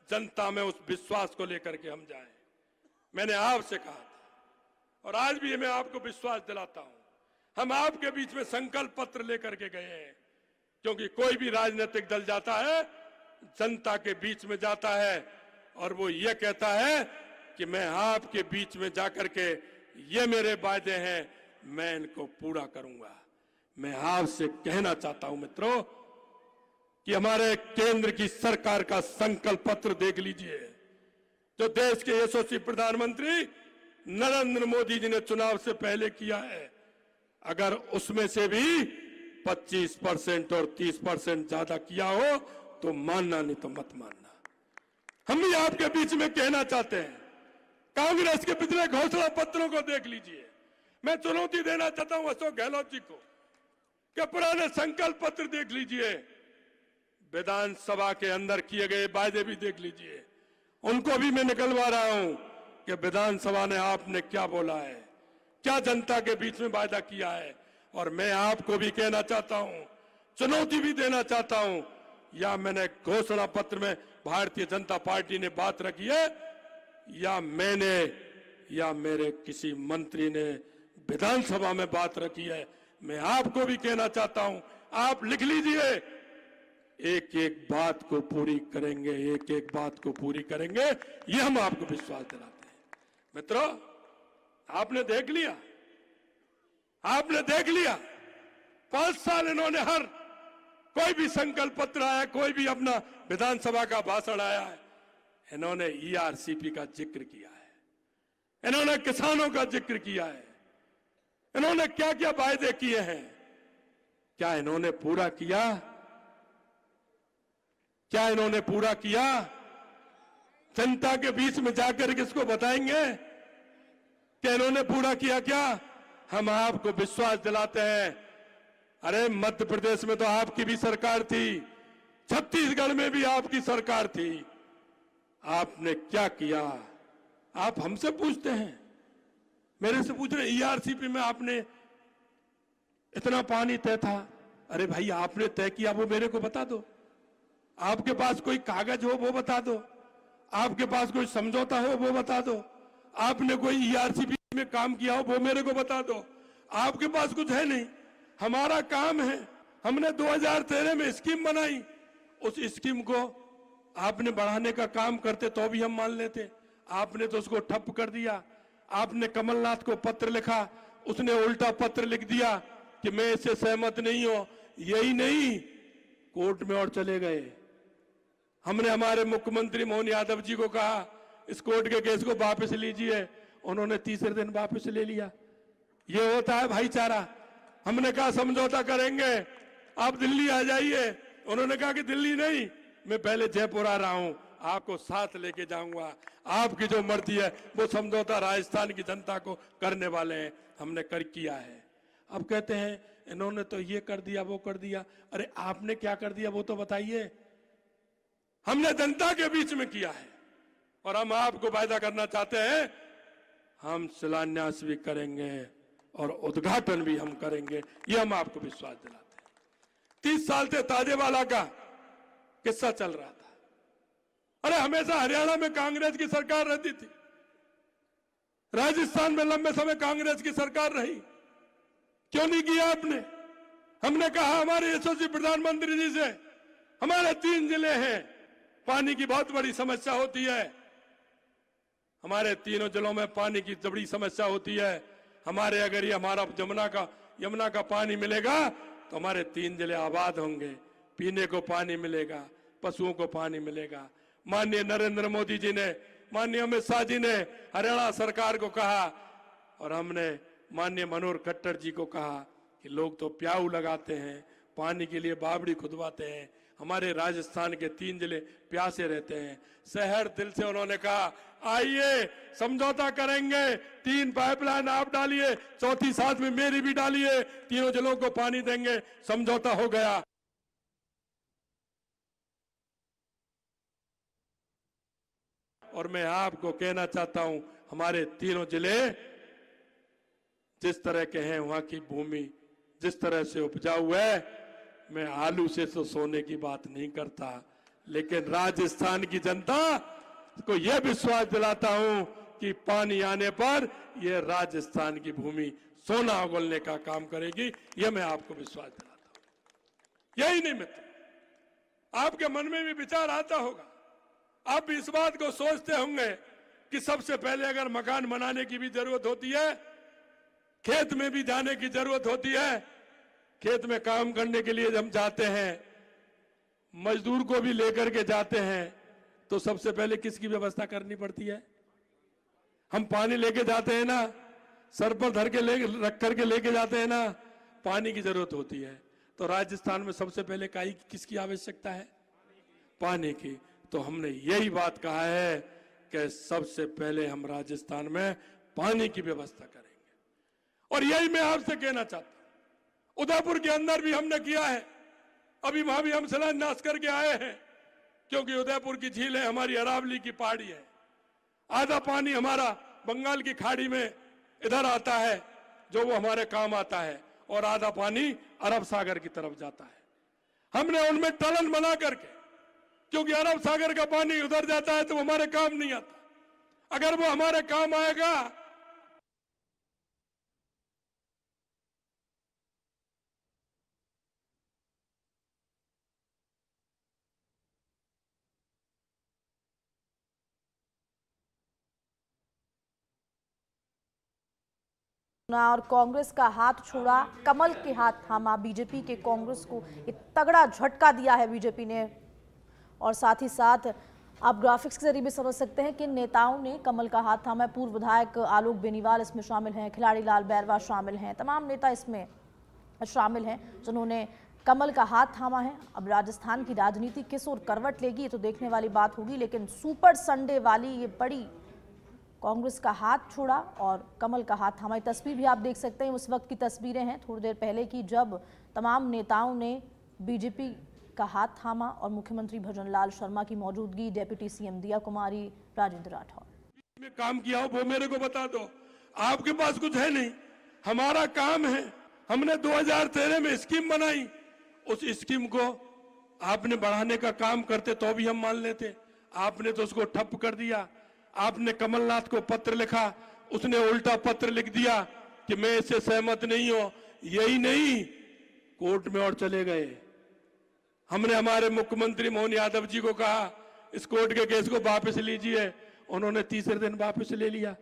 जनता में उस विश्वास को लेकर के हम जाएं। मैंने आपसे कहा था और आज भी मैं आपको विश्वास दिलाता हूं, हम आपके बीच में संकल्प पत्र लेकर के गए हैं, क्योंकि कोई भी राजनीतिक दल जाता है जनता के बीच में जाता है और वो ये कहता है कि मैं आपके बीच में जाकर के ये मेरे वादे हैं, मैं इनको पूरा करूंगा। मैं आपसे कहना चाहता हूं मित्रों कि हमारे केंद्र की सरकार का संकल्प पत्र देख लीजिए, जो देश के यशस्वी प्रधानमंत्री नरेंद्र मोदी जी ने चुनाव से पहले किया है। अगर उसमें से भी 25% और 30% ज्यादा किया हो तो मानना, नहीं तो मत मानना। हम भी आपके बीच में कहना चाहते हैं, कांग्रेस के पिछले घोषणा पत्रों को देख लीजिए। मैं चुनौती देना चाहता हूं अशोक गहलोत जी को कि पुराने संकल्प पत्र देख लीजिए, विधानसभा के अंदर किए गए वायदे भी देख लीजिए। उनको भी मैं निकलवा रहा हूं कि विधानसभा ने आपने क्या बोला है, क्या जनता के बीच में वायदा किया है। और मैं आपको भी कहना चाहता हूं, चुनौती भी देना चाहता हूं, या मैंने घोषणा पत्र में भारतीय जनता पार्टी ने बात रखी है, या मैंने या मेरे किसी मंत्री ने विधानसभा में बात रखी है, मैं आपको भी कहना चाहता हूं, आप लिख लीजिए, एक एक बात को पूरी करेंगे, एक एक बात को पूरी करेंगे, ये हम आपको विश्वास दिलाते हैं। मित्रों, आपने देख लिया, आपने देख लिया, 5 साल इन्होंने हर कोई भी संकल्प पत्र आया, कोई भी अपना विधानसभा का भाषण आया है, इन्होंने ईआरसीपी का जिक्र किया है, इन्होंने किसानों का जिक्र किया है, इन्होंने क्या क्या वायदे किए हैं, क्या इन्होंने पूरा किया? क्या इन्होंने पूरा किया? जनता के बीच में जाकर किसको बताएंगे कि इन्होंने पूरा किया? क्या हम आपको विश्वास दिलाते हैं, अरे मध्य प्रदेश में तो आपकी भी सरकार थी, छत्तीसगढ़ में भी आपकी सरकार थी, आपने क्या किया? आप हमसे पूछते हैं, मेरे से पूछ रहे ईआरसीपी में आपने इतना पानी तय था। अरे भाई, आपने तय किया वो मेरे को बता दो, आपके पास कोई कागज हो वो बता दो, आपके पास कोई समझौता हो वो बता दो, आपने कोई ईआरसीपी में काम किया हो वो मेरे को बता दो। आपके पास कुछ है नहीं, हमारा काम है, हमने 2013 में स्कीम बनाई, उस स्कीम को आपने बढ़ाने का काम करते तो भी हम मान लेते, आपने तो उसको ठप कर दिया। आपने कमलनाथ को पत्र लिखा, उसने उल्टा पत्र लिख दिया कि मैं इससे सहमत नहीं हूं। यही नहीं, कोर्ट में और चले गए। हमने हमारे मुख्यमंत्री मोहन यादव जी को कहा इस कोर्ट के केस को वापस लीजिए, उन्होंने तीसरे दिन वापस ले लिया। ये होता है भाईचारा। हमने कहा समझौता करेंगे, आप दिल्ली आ जाइए, उन्होंने कहा कि दिल्ली नहीं, मैं पहले जयपुर आ रहा हूं, आपको साथ लेके जाऊंगा, आपकी जो मर्जी है वो समझौता राजस्थान की जनता को करने वाले हैं, हमने कर किया है। अब कहते हैं इन्होंने तो ये कर दिया वो कर दिया। अरे आपने क्या कर दिया वो तो बताइए। हमने जनता के बीच में किया है और हम आपको वायदा करना चाहते हैं, हम शिलान्यास भी करेंगे और उद्घाटन भी हम करेंगे, ये हम आपको विश्वास दिलाते हैं। 30 साल से ताजेवाला का किस्सा चल रहा था। अरे हमेशा हरियाणा में कांग्रेस की सरकार रहती थी, राजस्थान में लंबे समय कांग्रेस की सरकार रही, क्यों नहीं किया आपने? हमने कहा हमारे यशस्वी प्रधानमंत्री जी से, हमारे 3 जिले हैं, पानी की बहुत बड़ी समस्या होती है, हमारे तीनों जिलों में पानी की बड़ी समस्या होती है। हमारे अगर ये हमारा यमुना का पानी मिलेगा तो हमारे 3 जिले आबाद होंगे, पीने को पानी मिलेगा, पशुओं को पानी मिलेगा। माननीय नरेंद्र मोदी जी ने, माननीय अमित शाह जी ने हरियाणा सरकार को कहा और हमने माननीय मनोहर खट्टर जी को कहा कि लोग तो प्याऊ लगाते हैं, पानी के लिए बावड़ी खुदवाते हैं, हमारे राजस्थान के 3 जिले प्यासे रहते हैं। शहर दिल से उन्होंने कहा आइए समझौता करेंगे, 3 पाइपलाइन आप डालिए, चौथी साथ में मेरी भी डालिए, तीनों जिलों को पानी देंगे। समझौता हो गया। और मैं आपको कहना चाहता हूं, हमारे तीनों जिले जिस तरह के हैं, वहां की भूमि जिस तरह से उपजाऊ है, मैं आलू से तो सोने की बात नहीं करता, लेकिन राजस्थान की जनता को यह विश्वास दिलाता हूं कि पानी आने पर यह राजस्थान की भूमि सोना उगलने का काम करेगी, यह मैं आपको विश्वास दिलाता हूं। यही नहीं मित्र, आपके मन में भी विचार आता होगा, आप भी इस बात को सोचते होंगे कि सबसे पहले अगर मकान बनाने की भी जरूरत होती है, खेत में भी जाने की जरूरत होती है, खेत में काम करने के लिए हम जाते हैं, मजदूर को भी लेकर के जाते हैं, तो सबसे पहले किसकी व्यवस्था करनी पड़ती है? हम पानी लेके जाते हैं ना, सर पर धर के रख करके लेके जाते हैं ना, पानी की जरूरत होती है। तो राजस्थान में सबसे पहले किसकी आवश्यकता है? पानी की। तो हमने यही बात कहा है कि सबसे पहले हम राजस्थान में पानी की व्यवस्था करेंगे। और यही मैं आपसे कहना चाहता हूं, उदयपुर के अंदर भी हमने किया है, अभी वहां भी हम शिलान्यास करके आए हैं, क्योंकि उदयपुर की झील है, हमारी अरावली की पहाड़ी है, आधा पानी हमारा बंगाल की खाड़ी में इधर आता है, जो वो हमारे काम आता है, और आधा पानी अरब सागर की तरफ जाता है। हमने उनमें टनल बना करके, क्योंकि अरब सागर का पानी उधर जाता है तो वो हमारे काम नहीं आता। अगर वो हमारे काम आएगा और कांग्रेस का हाथ छोड़ा, कमल के हाथ थामा। बीजेपी के कांग्रेस को एक तगड़ा झटका दिया है बीजेपी ने। और साथ ही साथ आप ग्राफिक्स के जरिए भी समझ सकते हैं कि नेताओं ने कमल का हाथ थामा। पूर्व विधायक आलोक बेनीवाल इसमें शामिल हैं, खिलाड़ी लाल बैरवा शामिल हैं, तमाम नेता इसमें शामिल हैं जिन्होंने कमल का हाथ थामा है। अब राजस्थान की राजनीति किस ओर करवट लेगी ये तो देखने वाली बात होगी, लेकिन सुपर संडे वाली ये बड़ी कांग्रेस का हाथ छोड़ा और कमल का हाथ थामा। तस्वीर भी आप देख सकते हैं, उस वक्त की तस्वीरें हैं थोड़ी देर पहले की, जब तमाम नेताओं ने बीजेपी का हाथ थामा और मुख्यमंत्री भजनलाल शर्मा की मौजूदगी, डिप्टी सीएम दिया कुमारी, राजेंद्र राठौर में काम किया हो वो मेरे को बता दो। आपके पास कुछ है नहीं, हमारा काम है। हमने 2013 में स्कीम बनाई, उस स्कीम को आपने बढ़ाने का काम करते तो भी हम मान लेते। आपने तो उसको ठप कर दिया। आपने कमलनाथ को पत्र लिखा, उसने उल्टा पत्र लिख दिया कि मैं इससे सहमत नहीं हूं। यही नहीं, कोर्ट में और चले गए। हमने हमारे मुख्यमंत्री मोहन यादव जी को कहा इस कोर्ट के केस को वापस लीजिए, उन्होंने तीसरे दिन वापस ले लिया।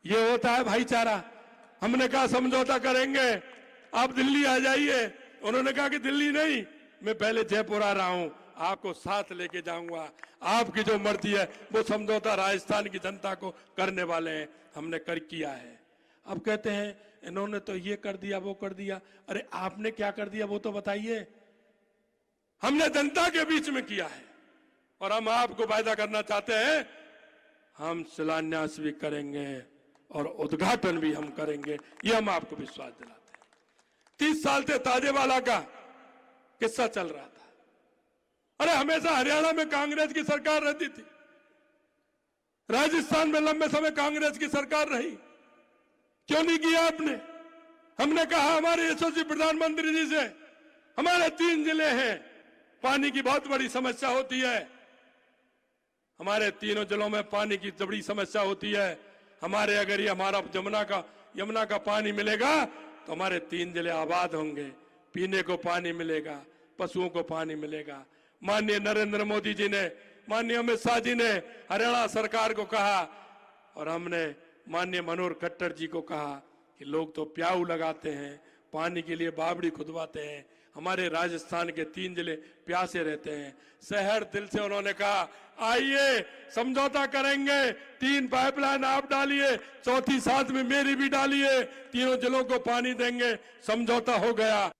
ये होता है भाईचारा। हमने कहा समझौता करेंगे, आप दिल्ली आ जाइए। उन्होंने कहा कि दिल्ली नहीं, मैं पहले जयपुर आ रहा हूं, आपको साथ लेके जाऊंगा। आपकी जो मर्जी है वो समझौता राजस्थान की जनता को करने वाले हैं, हमने कर किया है। अब कहते हैं इन्होंने तो ये कर दिया वो कर दिया। अरे आपने क्या कर दिया वो तो बताइए। हमने जनता के बीच में किया है और हम आपको वायदा करना चाहते हैं, हम शिलान्यास भी करेंगे और उद्घाटन भी हम करेंगे, ये हम आपको विश्वास दिलाते हैं। 30 साल से ताजेवाला का किस्सा चल रहा था। अरे हमेशा हरियाणा में कांग्रेस की सरकार रहती थी, राजस्थान में लंबे समय कांग्रेस की सरकार रही, क्यों नहीं किया आपने? हमने कहा हमारे यशस्वी प्रधानमंत्री जी से, हमारे 3 जिले हैं, पानी की बहुत बड़ी समस्या होती है। हमारे तीनों जिलों में पानी की बड़ी समस्या होती है। हमारे अगर ये हमारा यमुना का पानी मिलेगा तो हमारे 3 जिले आबाद होंगे, पीने को पानी मिलेगा, पशुओं को पानी मिलेगा। माननीय नरेंद्र मोदी जी ने, माननीय अमित शाह जी ने हरियाणा सरकार को कहा और हमने माननीय मनोहर खट्टर जी को कहा कि लोग तो प्याऊ लगाते हैं, पानी के लिए बावड़ी खुदवाते हैं, हमारे राजस्थान के 3 जिले प्यासे रहते हैं। शहर दिल से उन्होंने कहा आइए समझौता करेंगे, 3 पाइपलाइन आप डालिए, चौथी साथ में मेरी भी डालिए, तीनों जिलों को पानी देंगे। समझौता हो गया।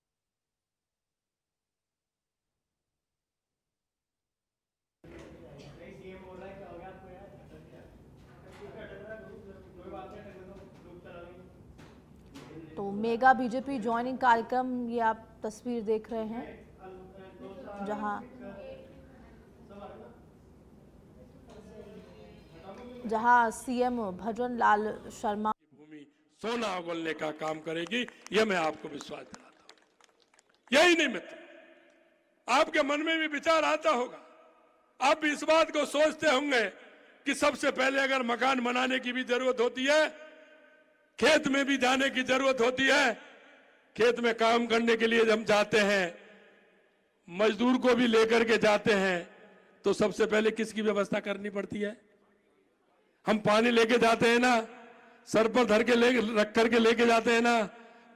तो मेगा बीजेपी ज्वाइनिंग कार्यक्रम, ये आप तस्वीर देख रहे हैं जहां सीएम भजनलाल शर्मा भूमि सोना उगलने का काम करेगी, यह मैं आपको विश्वास दिलाता हूं। यही नहीं मित्र, आपके मन में भी विचार आता होगा, आप भी इस बात को सोचते होंगे कि सबसे पहले अगर मकान बनाने की भी जरूरत होती है, खेत में भी जाने की जरूरत होती है, खेत में काम करने के लिए हम जाते हैं, मजदूर को भी लेकर के जाते हैं, तो सबसे पहले किसकी व्यवस्था करनी पड़ती है? हम पानी लेके जाते हैं ना, सर पर धर के रख करके लेके जाते हैं ना,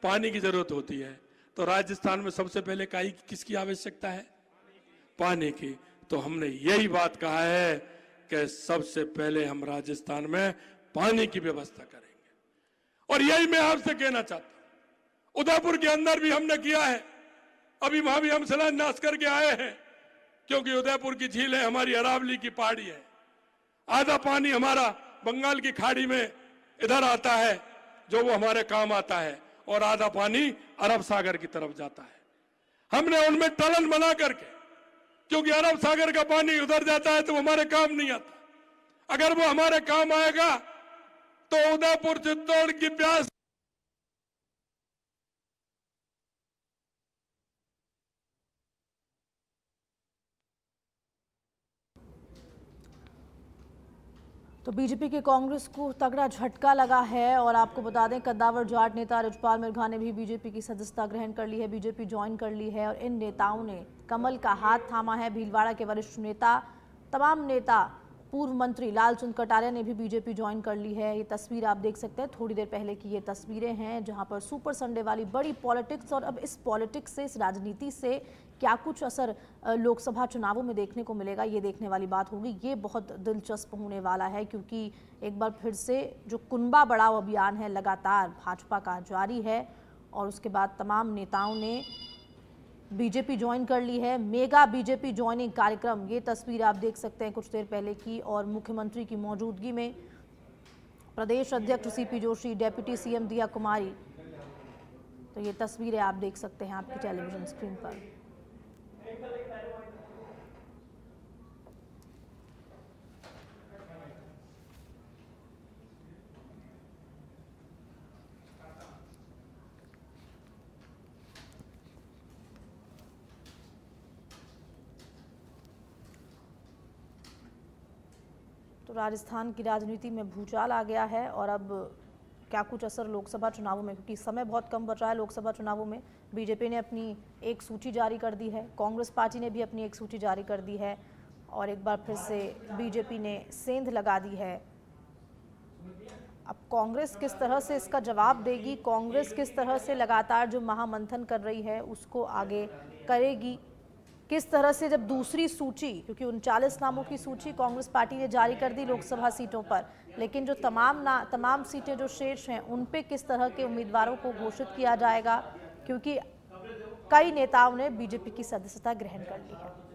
पानी की जरूरत होती है। तो राजस्थान में सबसे पहले किसकी आवश्यकता है? पानी की। तो हमने यही बात कहा है कि सबसे पहले हम राजस्थान में पानी की व्यवस्था करेंगे। और यही मैं आपसे कहना चाहता हूं, उदयपुर के अंदर भी हमने किया है, अभी वहां भी हम शिलान्यास करके आए हैं, क्योंकि उदयपुर की झील है, हमारी अरावली की पहाड़ी है। आधा पानी हमारा बंगाल की खाड़ी में इधर आता है, जो वो हमारे काम आता है, और आधा पानी अरब सागर की तरफ जाता है। हमने उनमें टनल बना करके, क्योंकि अरब सागर का पानी उधर जाता है तो वो हमारे काम नहीं आता। अगर वो हमारे काम आएगा तो उदयपुर चित्तौड़ की प्यास तो बीजेपी के कांग्रेस को तगड़ा झटका लगा है और आपको बता दें कद्दावर जाट नेता रिजपाल मिर्घा ने भी बीजेपी की सदस्यता ग्रहण कर ली है, बीजेपी ज्वाइन कर ली है और इन नेताओं ने कमल का हाथ थामा है। भीलवाड़ा के वरिष्ठ नेता, तमाम नेता, पूर्व मंत्री लालचंद कटारिया ने भी बीजेपी ज्वाइन कर ली है। ये तस्वीर आप देख सकते हैं, थोड़ी देर पहले की ये तस्वीरें हैं जहां पर सुपर संडे वाली बड़ी पॉलिटिक्स। और अब इस पॉलिटिक्स से, इस राजनीति से क्या कुछ असर लोकसभा चुनावों में देखने को मिलेगा, ये देखने वाली बात होगी। ये बहुत दिलचस्प होने वाला है क्योंकि एक बार फिर से जो कुनबा बढ़ाओ अभियान है लगातार भाजपा का जारी है और उसके बाद तमाम नेताओं ने बीजेपी ज्वाइन कर ली है। मेगा बीजेपी ज्वाइनिंग कार्यक्रम, ये तस्वीर आप देख सकते हैं कुछ देर पहले की और मुख्यमंत्री की मौजूदगी में प्रदेश अध्यक्ष सीपी जोशी, डेप्यूटी सीएम दिया कुमारी। तो ये तस्वीरें आप देख सकते हैं आपकी टेलीविजन स्क्रीन पर। तो राजस्थान की राजनीति में भूचाल आ गया है और अब क्या कुछ असर लोकसभा चुनावों में, क्योंकि समय बहुत कम बच रहा है लोकसभा चुनावों में। बीजेपी ने अपनी एक सूची जारी कर दी है, कांग्रेस पार्टी ने भी अपनी एक सूची जारी कर दी है और एक बार फिर से बीजेपी ने सेंध लगा दी है। अब कांग्रेस किस तरह से इसका जवाब देगी, कांग्रेस किस तरह से लगातार जो महामंथन कर रही है उसको आगे करेगी, किस तरह से जब दूसरी सूची, क्योंकि 39 नामों की सूची कांग्रेस पार्टी ने जारी कर दी लोकसभा सीटों पर, लेकिन जो तमाम सीटें जो शेष हैं उन पे किस तरह के उम्मीदवारों को घोषित किया जाएगा, क्योंकि कई नेताओं ने बीजेपी की सदस्यता ग्रहण कर ली है।